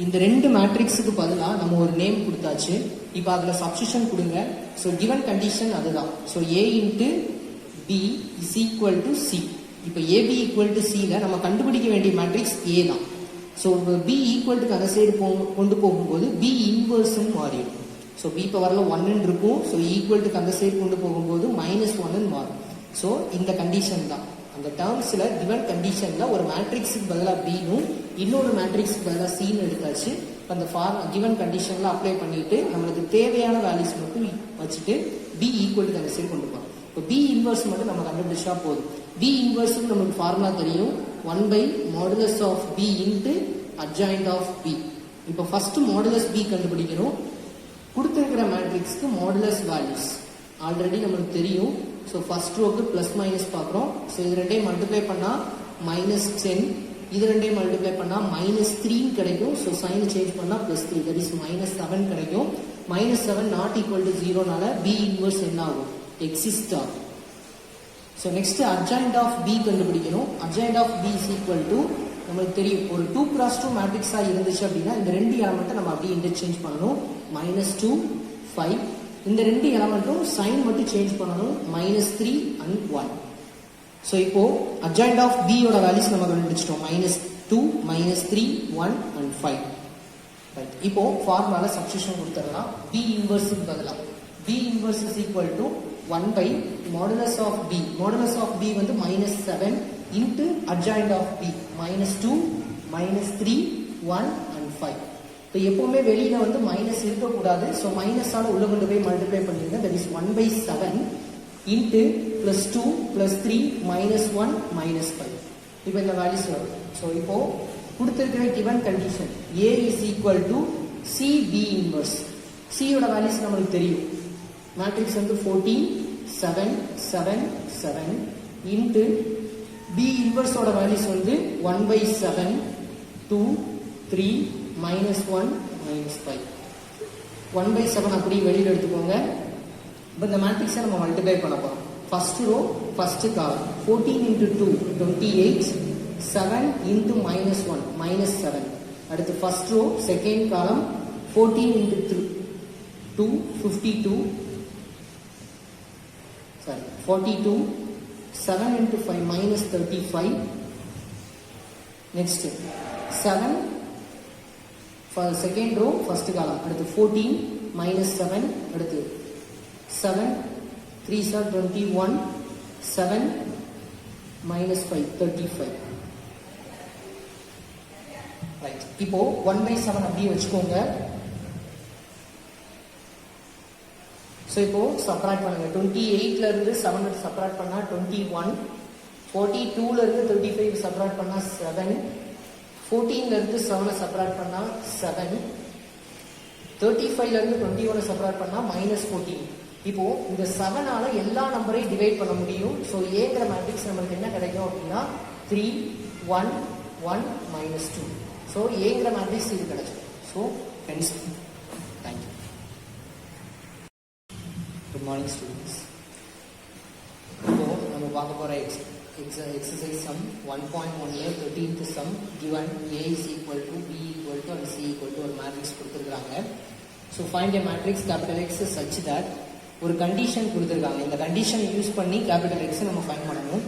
இந்த ரெண்டு மேட்ரிக்ஸுக்கு பதிலா நம்ம ஒரு நேம் கொடுத்தாச்சு. இப்போ அதுல சப்ஸ்டிட்யூஷன் கொடுங்க. ஸோ given கண்டிஷன் அதுதான். So A into B is equal to C. இப்போ AB equal to C ல நம்ம கண்டுபிடிக்க வேண்டிய மேட்ரிக்ஸ் A தான். ஸோ B equal to அந்த சைடு கொண்டு போகும்போது B இன்வர்ஸ்ன்னு மாறிடும். ஸோ B பவர்ல 1 இருக்கும். ஸோ ஈக்குவல் டு அந்த சைடு கொண்டு போகும்போது -1 மாறும். ஸோ இந்த கண்டிஷன் தான் அந்த டேர்ம்ஸ்ல given கண்டிஷன்ல ஒரு மேட்ரிக்ஸுக்கு பதிலாக Bனும் இன்னொரு மேட்ரிக்ஸுக்கு பதிலாக Cன்னு எடுத்தாச்சு. அந்த given கண்டிஷன்ல அப்ளை பண்ணிட்டு நம்மளுக்கு தேவையான வேல்யூஸ் மட்டும் வச்சுட்டு B ஈக்குவல் டு அந்த சைடு கொண்டு போகிறோம். இப்போ B இன்வர்ஸ் மட்டும் நம்ம கண்டுபிடிச்சா போதும். B இன்வர்ஸுக்கு நமக்கு ஃபார்முலா தெரியும் 1/mod of B into adjoint of B. இப்போ ஃபர்ஸ்ட் மாடுலஸ் B கண்டுபிடிக்கணும். கொடுத்திருக்கிற மேட்ரிக்ஸ்க்கு மாடுலஸ் வேல்யூஸ் ஆல்ரெடி நமக்கு தெரியும். ஸோ ஃபர்ஸ்ட் ரோக்கு பிளஸ் மைனஸ் பார்க்குறோம். ஸோ இது ரெண்டையும் மல்டிப்ளை பண்ணால் -10, இது ரெண்டையும் மல்டிப்ளை பண்ணால் -3 கிடைக்கும். ஸோ சைன் சேஞ்ச் பண்ணால் +3 தட் இஸ் -7 கிடைக்கும். -7 நாட் ஈக்குவல் டு 0னால B இன்வர்ஸ் என்ன ஆகும் எக்ஸிஸ்ட் ஆகும். So next adjoint of B கண்டுபிடிக்கணும். Adjoint of B is equal to நமக்கு தெரியும் ஒரு 2x2 மேட்ரிக்ஸா இருந்துச்சு அப்படின்னா இந்த ரெண்டு எலமெண்ட்டை நம்ம அப்படியே இன்டர்சேஞ்ச் பண்ணணும். -2 5. இந்த ரெண்டு எலமெண்ட்டும் சைன் மட்டும் சேஞ்ச் பண்ணணும். -3 and 1. ஸோ இப்போ அட்ஜாயிண்ட் ஆஃப் B யோட வேல்யூஸ் நம்ம கண்டுபிடிச்சிட்டோம். -2 -3 1 and 5. ரைட். இப்போ ஃபார்முலால சப்ஸ்டிட்யூஷன் கொடுத்துடலாம். B இன்வர்ஸ்க்கு பதிலாக B inverse is equal to 1 by modulus of b. Modulus of b வந்து -7 into adjoint of b -2, -3, 1 and 5. இப்போ எப்பவுமே வெளியில வந்து மைனஸ் இருக்கக்கூடாது. ஸோ மைனஸால உள்ள கொண்டு போய் மல்டிப்ளை பண்ணிருங்க. That is 1/7 into +2 +3 -1 -5. இப்போ இந்த வேல்யூஸ் வரும். ஸோ இப்போ கொடுத்திருக்கிற given condition A is equal to C B inverse. C யோட வேல்யூஸ் நமக்கு தெரியும். மேட்ரிக்ஸ் வந்து 14 7 7 7 into B inverse ஓட வேல்யூஸ் வந்து 1/7 2 3 -1 -5. 1/7 அப்படி வெளியில எடுத்துக்கோங்க. இப்போ இந்த மேட்ரிக்ஸை நம்ம மல்டிப்ளை பண்ண போறோம். ஃபர்ஸ்ட் ரோ ஃபர்ஸ்ட் காலம் 14 into 2 28 7 into -1 -7. அடுத்து ஃபர்ஸ்ட் ரோ செகண்ட் காலம் 14 into 2 52 42 7 into 5 -35. next 7 for second row first column. அடுத்து 14 -7. அடுத்து 7 3s are 21 7 -5 35. ரைட். இப்போ 1/7 அப்படியே வச்சுக்கோங்க. ஸோ இப்போ சப்ராக்ட் பண்ணுங்க. 28ல இருந்து 7 சப்ராக்ட் பண்ணா 21, 42ல இருந்து 35 சப்ராக்ட் பண்ணா 7, 14ல இருந்து 7 சப்ராக்ட் பண்ணா 7, 35ல இருந்து 21 சப்ராக்ட் பண்ணா -14. இப்போ இந்த 7ஆல எல்லா நம்பரையும் டிவைட் பண்ண முடியும். ஸோ ஏங்கிற மேட்ரிக்ஸ் நமக்கு என்ன கிடைக்கும் அப்படின்னா 3 1 1 -2. ஸோ ஏங்கிற மேட்ரிக்ஸ் இது கிடைக்கும். So friends, thank you. Good morning students. இப்போ நம்ம பார்க்க போகிற exercise sum 1.1ல 13th sum given A is equal to B equal to and C equal to ஒரு மேட்ரிக்ஸ் கொடுத்துருக்காங்க. So find a matrix capital X such that ஒரு condition கொடுத்துருக்காங்க. இந்த கண்டிஷனை யூஸ் பண்ணி கேபிட்டல் எக்ஸ் நம்ம ஃபைண்ட் பண்ணணும்.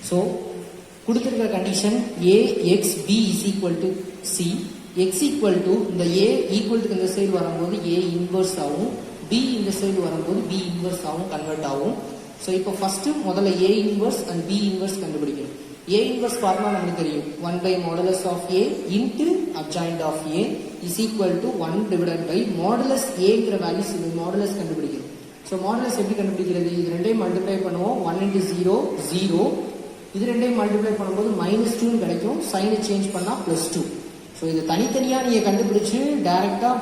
ஸோ கொடுத்துருக்கிற condition A x B is equal to C, x equal to இந்த A ஈக்குவல் டு இந்த சைடு வரும்போது A இன்வர்ஸ் ஆகும், B இந்த சைடு வரும்போது B இன்வர்ஸ் ஆகும், கன்வெர்ட் ஆகும். ஸோ இப்போ ஃபர்ஸ்ட் முதல்ல A inverse and B inverse கண்டுபிடிக்கணும். A இன்வர்ஸ் ஃபார்முலா நமக்கு தெரியும். 1/modulus of A into adjoint of A is equal to 1 divided by modulus Aங்கிற values இது மாடுலஸ் கண்டுபிடிக்கணும். ஸோ மாடுலஸ் எப்படி கண்டுபிடிக்கிறது? இது ரெண்டையும் மல்டிப்ளை பண்ணுவோம். 1 into 0 0. இது ரெண்டையும் மல்டிப்ளை பண்ணும்போது -2 கிடைக்கும். சைனை சேஞ்ச் பண்ணா +2. ஸோ இது தனித்தனியாக நீங்கள் கண்டுபிடிச்சு டைரெக்டாக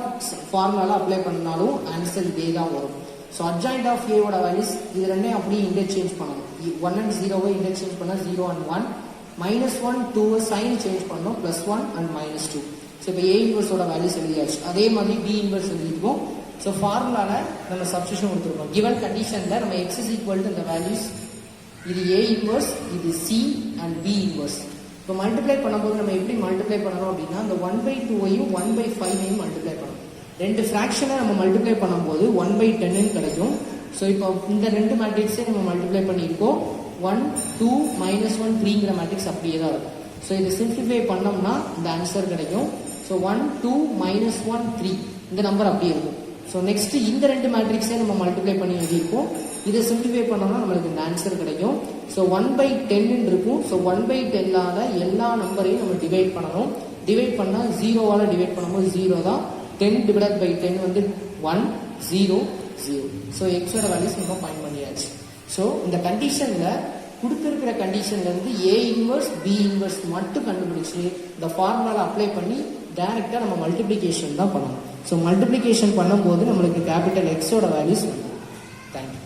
ஃபார்முலாவில் அப்ளை பண்ணாலும் ஆன்சர் இதே தான் வரும். ஸோ அட்ஜாயிண்ட் ஆஃப் ஏவோட வேல்யூஸ் இது ரெண்டையும் அப்படியே இன்டர்சேஞ்ச் பண்ணணும். 1 and 0வை இன்டர்சேஞ்ச் பண்ணால் 0 and 1, -1 2வை சைன் சேஞ்ச் பண்ணணும், +1 and -2. ஸோ இப்போ ஏ இன்வர்ஸோட வேல்யூஸ் எழுதியாச்சு. அதே மாதிரி பி இன்வர்ஸ் எழுதிருக்கோம். ஸோ ஃபார்முலாவில் நம்ம சப்ஸ்டியூஷன் கொடுத்துருக்கோம். கிவன் கண்டிஷனில் நம்ம x is equal to இந்த வேல்யூஸ், இது ஏ இன்வர்ஸ், இது சி அண்ட் பி இன்வர்ஸ். இப்போ மல்டிப்ளை பண்ணும்போது நம்ம எப்படி மல்டிப்ளை பண்ணணும் அப்படின்னா இந்த 1/2ஐயும் 1/5ஐயும் மல்டிப்ளை பண்ணணும். ரெண்டு ஃப்ராக்ஷனை நம்ம மல்டிப்ளை பண்ணும்போது 1/10 கிடைக்கும். ஸோ இப்போ இந்த ரெண்டு மேட்ரிக்ஸே நம்ம மல்டிப்ளை பண்ணியிருக்கோம். 1 2 -1 3ங்கிற மேட்ரிக்ஸ் அப்படியே தான் இருக்கும். ஸோ இதை சிம்பிளிஃபை பண்ணோம்னா இந்த ஆன்சர் கிடைக்கும். ஸோ 1 2 -1 3 இந்த நம்பர் அப்படியே இருக்கும். ஸோ நெக்ஸ்ட் இந்த ரெண்டு மேட்ரிக்ஸே நம்ம மல்டிப்ளை பண்ணி எழுதியிருக்கோம். இதை சிம்பிளிஃபை பண்ணோம்னா நம்மளுக்கு இந்த ஆன்சர் கிடைக்கும். ஸோ 1/10 இருக்கும். ஸோ 1/10ஆல எல்லா நம்பரையும் நம்ம டிவைட் பண்ணணும். டிவைட் பண்ணால் 0வால டிவைட் பண்ணும்போது 0 தான். 10 divided by 10 வந்து 1 0 0. ஸோ எக்ஸோட வேல்யூஸ் நம்ம ஃபைண்ட் பண்ணியாச்சு. ஸோ இந்த கண்டிஷனில் கொடுத்துருக்கிற கண்டிஷன்ல இருந்து ஏ இன்வர்ஸ் பி இன்வர்ஸ் மட்டும் கண்டுபிடிச்சு இந்த ஃபார்முலாவை அப்ளை பண்ணி டைரெக்டாக நம்ம மல்டிப்ளிகேஷன் தான் பண்ணணும். ஸோ மல்டிப்ளிகேஷன் பண்ணும்போது நம்மளுக்கு கேபிட்டல் எக்ஸோட வேல்யூஸ் வந்து. தேங்க்யூ.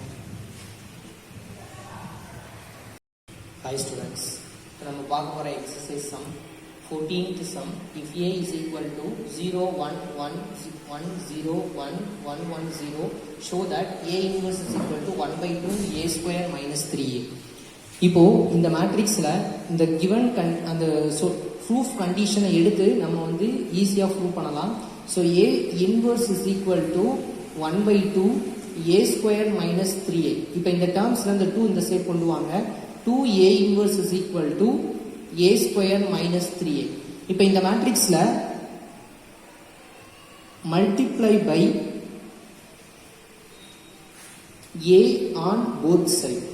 ஹாய் ஸ்டூடெண்ட்ஸ், நம்ம பார்க்க போகிற exercise some 14th sum. If A is equal to 0 1 1 1 0 1 1 1 0, show that A inverse is equal to 1/2 A square minus 3A. இப்போ இந்த மேட்ரிக்ஸில் இந்த கிவன் அந்த ப்ரூஃப் கண்டிஷனை எடுத்து நம்ம வந்து ஈஸியாக ப்ரூவ் பண்ணலாம். So A inverse is equal to 1/2 A square minus 3A. இப்போ இந்த டேர்ம்ஸில் இந்த 2 இந்த சைட் கொண்டு வாங்க. 2A inverse is equal to A square minus 3A. இப்போ இந்த மேட்ரிக்ஸில் multiply by A on both side.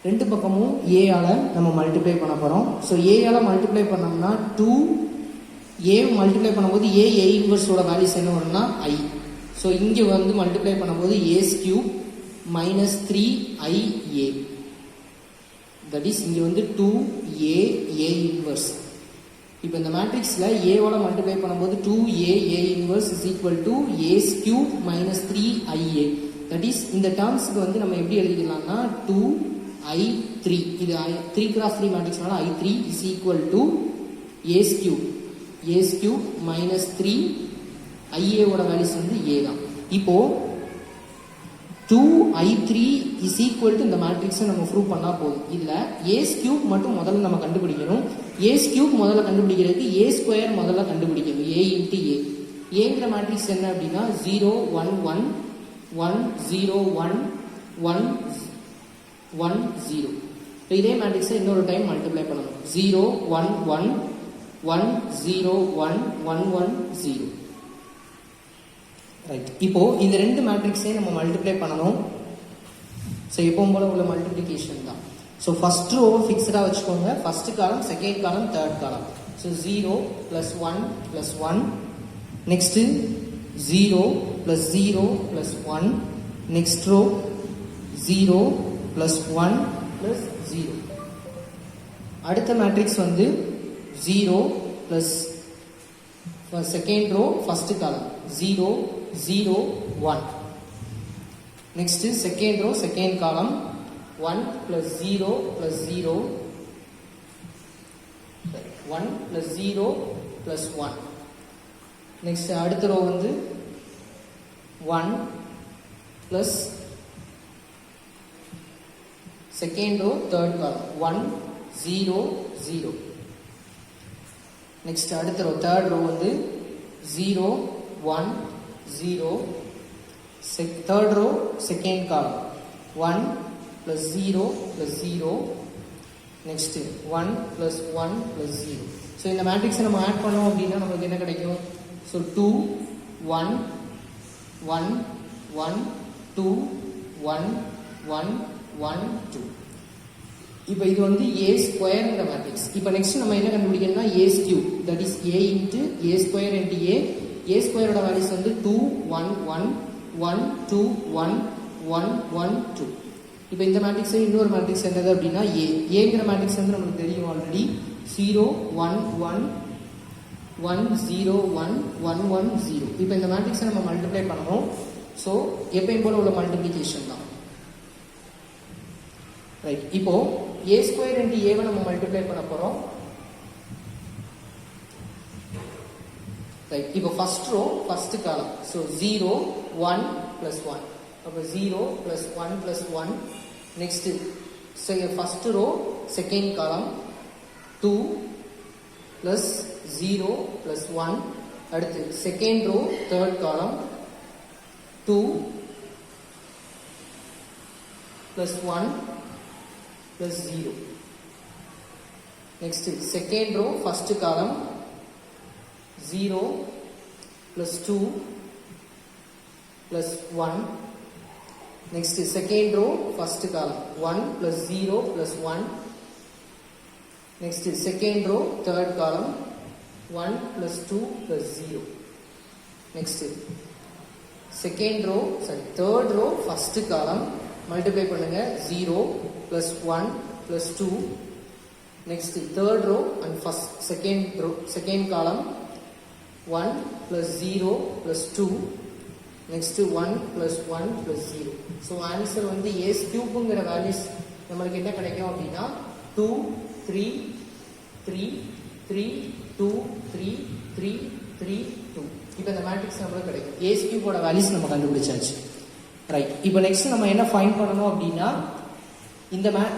ரெண்டு பக்கமும் A ஆல நம்ம மல்டிப்ளை பண்ண போறோம். ஸோ A ஆல மல்டிப்ளை பண்ணோம்னா 2 A மல்டிப்ளை பண்ணும்போது A இன்வர்ஸோட வேல்யூஸ் என்ன வரும்னா I. ஸோ இங்கே வந்து மல்டிப்ளை பண்ணும்போது A's cube minus 3IA. That is இங்கே வந்து 2A இன்வர்ஸ். இப்போ இந்த மேட்ரிக்ஸில் ஏவோட மல்டிப்ளை பண்ணும்போது 2A inverse is equal to A's cube minus 3IA. That இஸ் இந்த டேர்ம்ஸுக்கு வந்து நம்ம எப்படி எழுதிக்கலாம்னா 2I3. இது 3x3 மேட்ரிக்ஸ்னால I3 is equal to A's cube minus 3IA ஓட வேல்யூஸ் வந்து A தான். இப்போ 2I3 இஸ் ஈக்குவல் டு இந்த மேட்ரிக்ஸை நம்ம ப்ரூவ் பண்ணா போதும். இல்ல ஏஸ் கியூப் மட்டும் முதல்ல நம்ம கண்டுபிடிக்கணும். ஏஸ் கியூப் முதல்ல கண்டுபிடிக்கிறதுக்கு ஏ ஸ்கொயர் முதல்ல கண்டுபிடிக்கணும். A into A. ஏங்கிற மேட்ரிக்ஸ் என்ன அப்படின்னா 0 1 1 1 0 1 1 1 0. இப்போ இதே மேட்ரிக்ஸை இன்னொரு டைம் மல்டிப்ளை பண்ணணும். 0 1 1 1 0 1 1 1 0. ரைட். இப்போ இந்த ரெண்டு மேட்ரிக்ஸையும் நம்ம மல்டிப்ளை பண்ணணும். ஸோ எப்பவும் போல உள்ள மல்டிப்ளிகேஷன் தான். ஸோ ஃபர்ஸ்ட் ரோ ஃபிக்ஸ்டாக வச்சுக்கோங்க. First column, second column, third column. So 0 + 1 + 1. Next 0 + 0 + 1. Next row 0 + 1 + 0. அடுத்த மேட்ரிக்ஸ் வந்து 0 + செகண்ட் ரோ ஃபர்ஸ்ட் காலம் 0 0 1. Next second row second column 1 + 0 + 0 1 + 0 + 1. Next அடுத்த row வந்து 1 plus second row third column 1 0 0. Next அடுத்த row third row வந்து 0 1 0. Third row second column 1 + 0 + 0. Next 1 + 1 + 0. So இந்த மேட்ரிக்ஸை நம்ம ஆட் பண்ணோம் அப்படின்னா நமக்கு என்ன கிடைக்கும்? ஸோ 2 1 1 1 2 1 1 1 2. இப்போ இது வந்து A ஸ்கொயர்ங்கிற மேட்ரிக்ஸ். இப்போ நெக்ஸ்ட் நம்ம என்ன கண்டுபிடிக்கணும்னா A's cube. That is A into A square into A ஸ்கொயரோட வேல்யூஸ் வந்து 2 1 1 1 2 1 1 1 2. இப்போ இந்த மேட்ரிக்ஸ் இன்னொரு மேட்ரிக்ஸ் என்னது அப்படின்னா ஏங்கிற மேட்ரிக்ஸ் வந்து நமக்கு தெரியும் ஆல்ரெடி. 0 1 1 1 0 1 1 1 0. இப்போ இந்த மேட்ரிக்ஸை நம்ம மல்டிப்ளை பண்ணணும். ஸோ எப்பயும் போல உள்ள மல்டிப்ளிகேஷன் தான். ரைட். இப்போ A ஸ்கொயர் இன்ட்டு ஏவை நம்ம மல்டிப்ளை பண்ண போறோம். ரைட். இப்போ first row first column. So 0 1 + 1. அப்போ 0 + 1 + 1. நெக்ஸ்ட் ஃபர்ஸ்ட் ரோ செகண்ட் காலம் 2 + 0 + 1. அடுத்து செகண்ட் ரோ தேர்ட் காலம் 2 + 1 + 0. நெக்ஸ்ட் செகண்ட் ரோ ஃபர்ஸ்ட் காலம் 0 + 2 + 1. Next second row first column 1 + 0 + 1. Next second row third column 1 + 2 + 0. Next second row third row first column multiply பண்ணுங்க 0 + 1 + 2. Next third row and second column 1 + 0 + 2. Next 1 + 1 + 0. So answer வந்து ace கியூப்ங்கிற values நம்மளுக்கு என்ன கிடைக்கும் அப்படின்னா 2 3 3 3 2 3 3 3 2. இப்போ இந்த matrix நம்மளுக்கு கிடைக்கும். ஏஸ் கியூபோட வேல்யூஸ் நம்ம கண்டுபிடிச்சாச்சு. ரைட். இப்போ நெக்ஸ்ட் நம்ம என்ன ஃபைண்ட் பண்ணணும் அப்படின்னா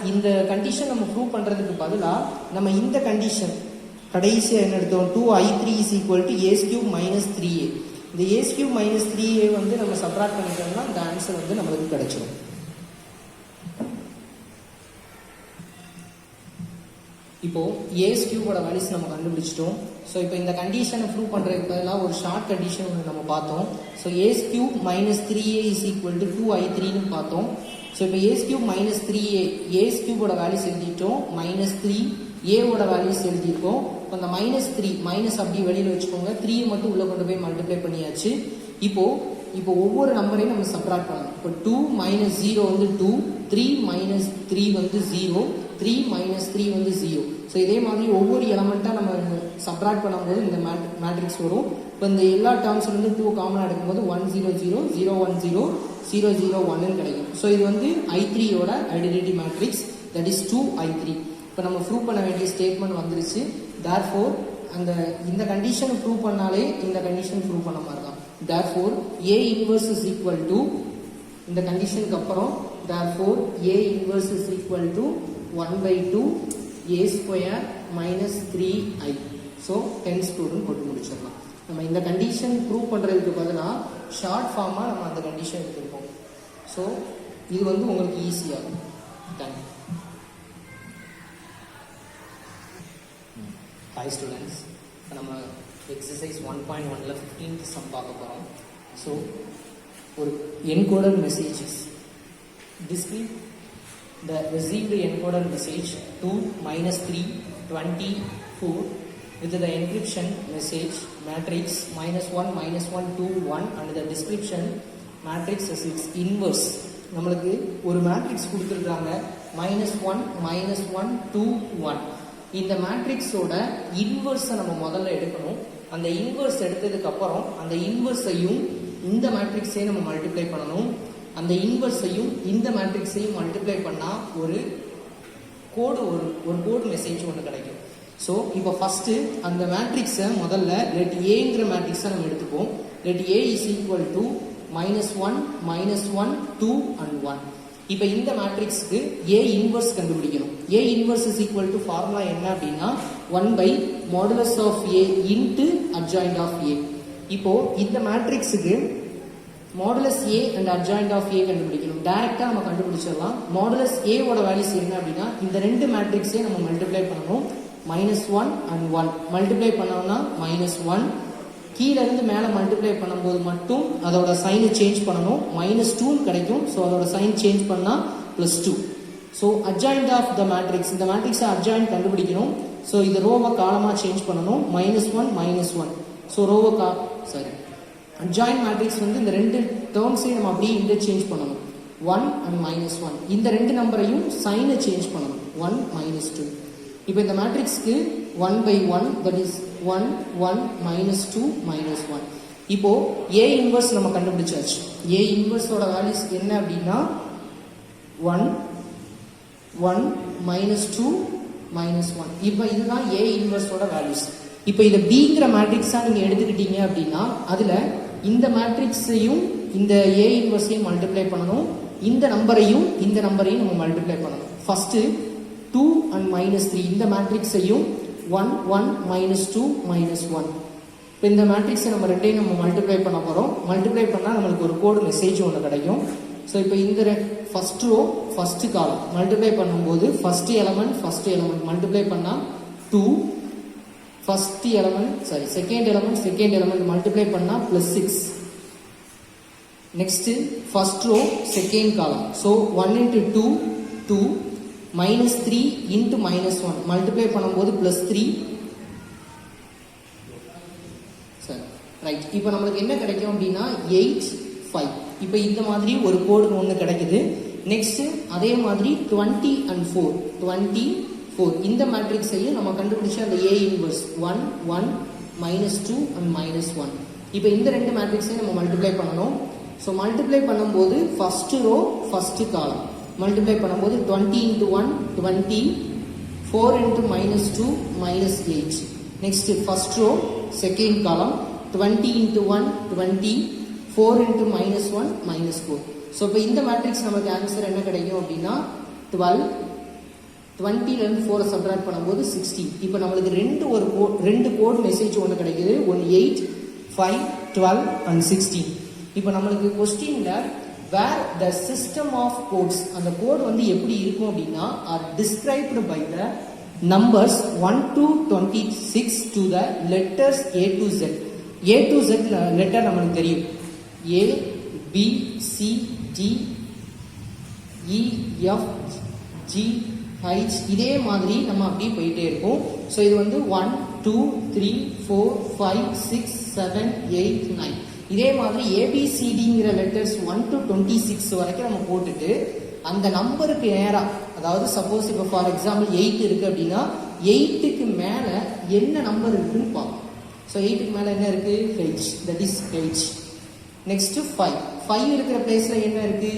இந்த கண்டிஷன் நம்ம ப்ரூவ் பண்றதுக்கு பதிலாக நம்ம இந்த கண்டிஷன் கடைசியாக என்ன எடுத்தோம்? 2I3 = ace cube minus 3A. இந்த ஏஸ் கியூப் மைனஸ் 3A வந்து நம்ம சப்ராக்ட் பண்ணிட்டோம்னா இந்த ஆன்சர் வந்து நம்மளுக்கு கிடைச்சிடும். இப்போ ஏஸ் கியூபோட வேல்யூஸ் நம்ம கண்டுபிடிச்சிட்டோம். ஸோ இப்போ இந்த கண்டிஷனை ப்ரூவ் பண்ணுறதுக்கு பதிலாக ஒரு ஷார்ட் கண்டிஷன் ஒன்று நம்ம பார்த்தோம். So A's cube minus 3a is equal to 2i3ன்னு பார்த்தோம். ஸோ இப்போ A's cube minus 3a A's கியூபோட வேல்யூஸ் எழுதிட்டோம், மைனஸ் 3 ஏவோட வேல்யூஸ் எழுதியிருக்கோம். இப்போ அந்த மைனஸ் 3 மைனஸ் அப்படி வெளியில் வச்சுக்கோங்க, 3 மட்டும் உள்ளே கொண்டு போய் மல்டிப்ளை பண்ணியாச்சு. இப்போ ஒவ்வொரு நம்பரையும் நம்ம சப்ராக்ட் பண்ணலாம். இப்போ 2 மைனஸ் 0 வந்து 2, 3 மைனஸ் 3 வந்து 0, 3 மைனஸ் 3 வந்து 0. ஸோ இதே மாதிரி ஒவ்வொரு எலமெண்ட்டாக நம்ம சப்ராக்ட் பண்ணும்போது இந்த மேட்ரிக்ஸ் வரும். இப்போ இந்த எல்லா டேர்ம்ஸ்லேருந்து 2 காமனாக எடுக்கும்போது 1 0 0 0 1 0 0 0 1ன்னு கிடைக்கும். ஸோ இது வந்து I3யோட identity matrix, that is 2i3. இப்போ நம்ம ப்ரூவ் பண்ண வேண்டிய ஸ்டேட்மெண்ட் வந்துருச்சு. தேர்ஃபோர் இந்த கண்டிஷன் ப்ரூவ் பண்ணாலே இந்த கண்டிஷன் ப்ரூவ் பண்ண மாதிரி தான். Therefore A inverse is equal to இந்த கண்டிஷனுக்கு அப்புறம் therefore A inverse is equal to 1/2 A square minus 3i. So 10 student போட்டு முடிச்சிடலாம். நம்ம இந்த கண்டிஷன் ப்ரூவ் பண்ணுறதுக்கு பதிலாக ஷார்ட் ஃபார்மாக நம்ம அந்த கண்டிஷன் எடுத்துருக்கோம். ஸோ இது வந்து உங்களுக்கு ஈஸியாக இருக்கும். தேங்க்யூ. ஹாய் ஸ்டூடெண்ட்ஸ், இப்போ நம்ம எக்ஸசைஸ் 1.1ல் 15th சம் பார்க்க போகிறோம். ஸோ ஒரு encoded messages display the received encoded message 2 minus 3 24 with the encryption message matrix -1 -1 2 1 and the description matrix as its inverse. நம்மளுக்கு ஒரு மேட்ரிக்ஸ் கொடுத்துருக்காங்க -1 -1 2 1. இந்த மேட்ரிக்ஸோட இன்வர்ஸை நம்ம முதல்ல எடுக்கணும். அந்த இன்வர்ஸ் எடுத்ததுக்கு அப்புறம் அந்த இன்வர்ஸையும் இந்த மேட்ரிக்ஸையும் நம்ம மல்டிப்ளை பண்ணணும். அந்த இன்வர்ஸையும் இந்த மேட்ரிக்ஸையும் மல்டிப்ளை பண்ணால் ஒரு கோடு மெசேஜ் ஒன்று கிடைக்கும். ஸோ இப்போ ஃபஸ்ட்டு அந்த மேட்ரிக்ஸை முதல்ல லெட் ஏங்கிற மேட்ரிக்ஸை நம்ம எடுத்துப்போம். Let A is equal to -1 -1 2 and 1. இப்போ இந்த மேட்ரிக்ஸ்க்கு ஏ இன்வர்ஸ் கண்டுபிடிக்கணும். ஏ inverse is equal to formula என்ன அப்படின்னா 1/mod of A into adjoint of A. இப்போ இந்த மேட்ரிக்ஸுக்கு modulus A and adjoint of A கண்டுபிடிக்கணும். டைரக்டாக நம்ம கண்டுபிடிச்சிடலாம். மாடுலஸ் ஏவோட வேல்யூஸ் என்ன அப்படின்னா இந்த ரெண்டு மேட்ரிக்ஸே நம்ம மல்டிப்ளை பண்ணணும். -1 and 1 மல்டிப்ளை பண்ணோம்னா -1, கீழே இருந்து மேலே மல்டிப்ளை பண்ணும்போது மட்டும் அதோட சைனை சேஞ்ச் பண்ணணும், -2 கிடைக்கும். ஸோ அதோட சைன் சேஞ்ச் பண்ணால் +2. So adjoint of the matrix, இந்த மேட்ரிக்ஸை அட்ஜாயிண்ட் கண்டுபிடிக்கணும். ஸோ இது ரோவை காலமாக சேஞ்ச் பண்ணணும். -1 -1. ஸோ ரோவை அட்ஜாயிண்ட் மேட்ரிக்ஸ் வந்து இந்த ரெண்டு டேர்ம்ஸையும் நம்ம அப்படியே இன்டர்சேஞ்ச் பண்ணணும். 1 and -1 இந்த ரெண்டு நம்பரையும் சைனை சேஞ்ச் பண்ணணும். 1 -2. இப்போ இந்த மேட்ரிக்ஸ்க்கு 1/1 தட் இஸ் 1 1 -2 -1. இப்போ ஏ இன்வர்ஸ் நம்ம கண்டுபிடிச்சாச்சு. ஏ இன்வர்ஸோட வேல்யூஸ் என்ன அப்படின்னா 1 1 -2 -1. இப்போ இதுதான் ஏ இன்வர்ஸோட வேல்யூஸ். இப்போ இதை பிங்கிற மேட்ரிக்ஸாக நீங்கள் எடுத்துக்கிட்டீங்க அப்படின்னா அதில் இந்த மேட்ரிக்ஸையும் இந்த ஏ இன்வர்ஸையும் மல்டிப்ளை பண்ணணும். இந்த நம்பரையும் நம்ம மல்டிப்ளை பண்ணணும். ஃபர்ஸ்ட் 2 and -3 இந்த மேட்ரிக்ஸையும் 1 1 -2 -1. இப்போ இந்த மேட்ரிக்ஸை நம்ம ரெண்டையும் நம்ம மல்டிப்ளை பண்ண போகிறோம். மல்டிப்ளை பண்ணால் நம்மளுக்கு ஒரு கோடு மெசேஜ் ஒன்று கிடைக்கும். ஸோ இப்போ இந்த first row first column multiply பண்ணும்போது ஃபர்ஸ்ட் எலமெண்ட் மல்டிப்ளை பண்ணால் 2, செகண்ட் எலமெண்ட் மல்டிப்ளை பண்ணா +6. Next first row second column. So 1 into 2 2 -3 into -1 multiply பண்ணும்போது +3. சரி ரைட். இப்போ நம்மளுக்கு என்ன கிடைக்கும் அப்படின்னா 8 5. இப்போ இந்த மாதிரி ஒரு கோடு ஒன்று கிடைக்குது. நெக்ஸ்ட் அதே மாதிரி 20 and 4 24 இந்த மேட்ரிக்ஸையும் நம்ம கண்டுபிடிச்ச அந்த ஏ இன்வர்ஸ் 1 1 -2 and -1. இப்போ இந்த ரெண்டு மேட்ரிக்ஸையும் நம்ம மல்டிப்ளை பண்ணணும். ஸோ மல்டிப்ளை பண்ணும்போது first row first column multiply பண்ணும்போது 20 into 1 20, 4 into -2 -8. Next first row second column 20 into 1 20, 4 into -1 -4. So இப்போ இந்த மேட்ரிக்ஸ் நமக்கு ஆன்சர் என்ன கிடைக்கும் அப்படின்னா 12. 20லேருந்து 4 சப்ராக்ட் பண்ணும்போது 16. இப்போ நம்மளுக்கு ரெண்டு கோட் மெசேஜ் ஒன்று கிடைக்குது. 1 8 5 12 and 16. இப்போ நம்மளுக்கு கொஸ்டினில் where the system of codes அந்த கோட் வந்து எப்படி இருக்கும் அப்படின்னா are described by the numbers 1 to 26 to the letters A to Z. A to Z letter நமக்கு தெரியும். A, B, C, D, E, F, G, H. இதே மாதிரி நம்ம அப்படியே போயிட்டே இருக்கும். ஸோ இது வந்து 1, 2, 3, 4, 5, 6, 7, 8, 9. இதே மாதிரி ABCDங்கிற லெட்டர்ஸ் 1 to 26 வரைக்கும் நம்ம போட்டுட்டு அந்த நம்பருக்கு நேரா, அதாவது சப்போஸ் இப்போ ஃபார் எக்ஸாம்பிள் 8 இருக்கு அப்படின்னா 8க்கு மேல என்ன நம்பர் இருக்குன்னு பார்ப்போம். ஸோ 8க்கு மேல என்ன இருக்கு? H, that is H. Next 5 இருக்கிற பிளேஸ்ல என்ன இருக்கு?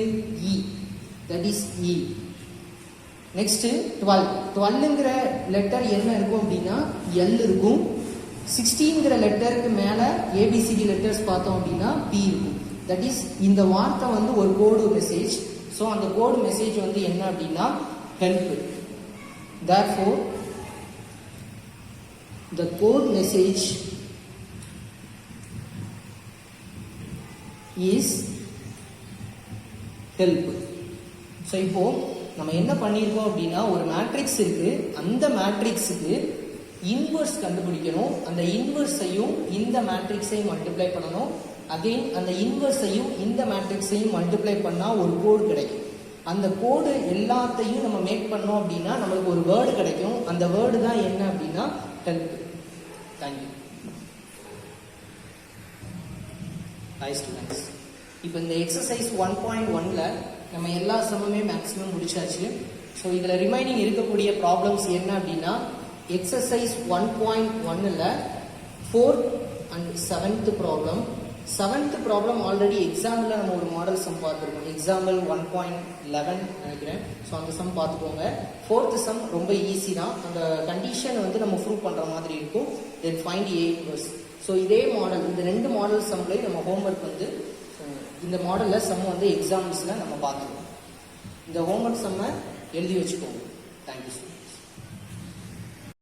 E, that is E. Next 12ங்கிற லெட்டர் என்ன இருக்கும் அப்படின்னா L இருக்கும். 16ங்கிற லெட்டருக்கு மேல ஏபிசிடி லெட்டர்ஸ் பார்த்தோம் அப்படின்னா P இருக்கும். தட் இஸ் இந்த வார்த்தை வந்து ஒரு கோடு மெசேஜ். ஸோ அந்த கோடு மெசேஜ் வந்து என்ன அப்படின்னா help. therefore the code message is help. So இப்போ நம்ம என்ன பண்ணியிருக்கோம் அப்படின்னா ஒரு மேட்ரிக்ஸ் இருக்கு, அந்த மேட்ரிக்ஸுக்கு இன்வர்ஸ் கண்டுபிடிக்கணும். அந்த இன்வர்ஸையும் இந்த மேட்ரிக்ஸையும் மல்டிப்ளை பண்ணணும். அகைன் அந்த இன்வர்ஸையும் இந்த மேட்ரிக்ஸையும் மல்டிப்ளை பண்ணா ஒரு கோடு கிடைக்கும். அந்த கோடு எல்லாத்தையும் நம்ம மேக் பண்ணோம் அப்படின்னா நம்மளுக்கு ஒரு வேர்டு கிடைக்கும். அந்த வேர்டு தான் என்ன அப்படின்னா ஹெல்ப். தேங்க்யூ. ஹாய் ஸ்டூடெண்ட்ஸ், இப்போ இந்த எக்ஸசைஸ் 1.1ல நம்ம எல்லா சம்முமே மேக்ஸிமம் முடிச்சாச்சு. ஸோ இதில் ரிமைனிங் இருக்கக்கூடிய ப்ராப்ளம்ஸ் என்ன அப்படின்னா எக்ஸசைஸ் 1.1ல் 4th and 7th problem. 7th problem already எக்ஸாம்பிளில் நம்ம ஒரு மாடல் சம் பார்த்துருக்கோம். எக்ஸாம்பிள் 1.11 நினைக்கிறேன். ஸோ அந்த சம் பார்த்துக்கோங்க. 4th சம் ரொம்ப ஈஸி தான். அந்த கண்டிஷன் வந்து நம்ம ப்ரூவ் பண்ணுற மாதிரி இருக்கும். Then find A inverse. So இதே மாடல், இந்த 2 மாடல் சம்லேயும் நம்ம ஹோம்ஒர்க் வந்து இந்த மாடலில் சம் வந்து எக்ஸாம்ஸில் நம்ம பார்த்துருக்கோம். இந்த ஹோம்ஒர்க் சம்மை எழுதி வச்சுக்கோங்க. தேங்க்யூ.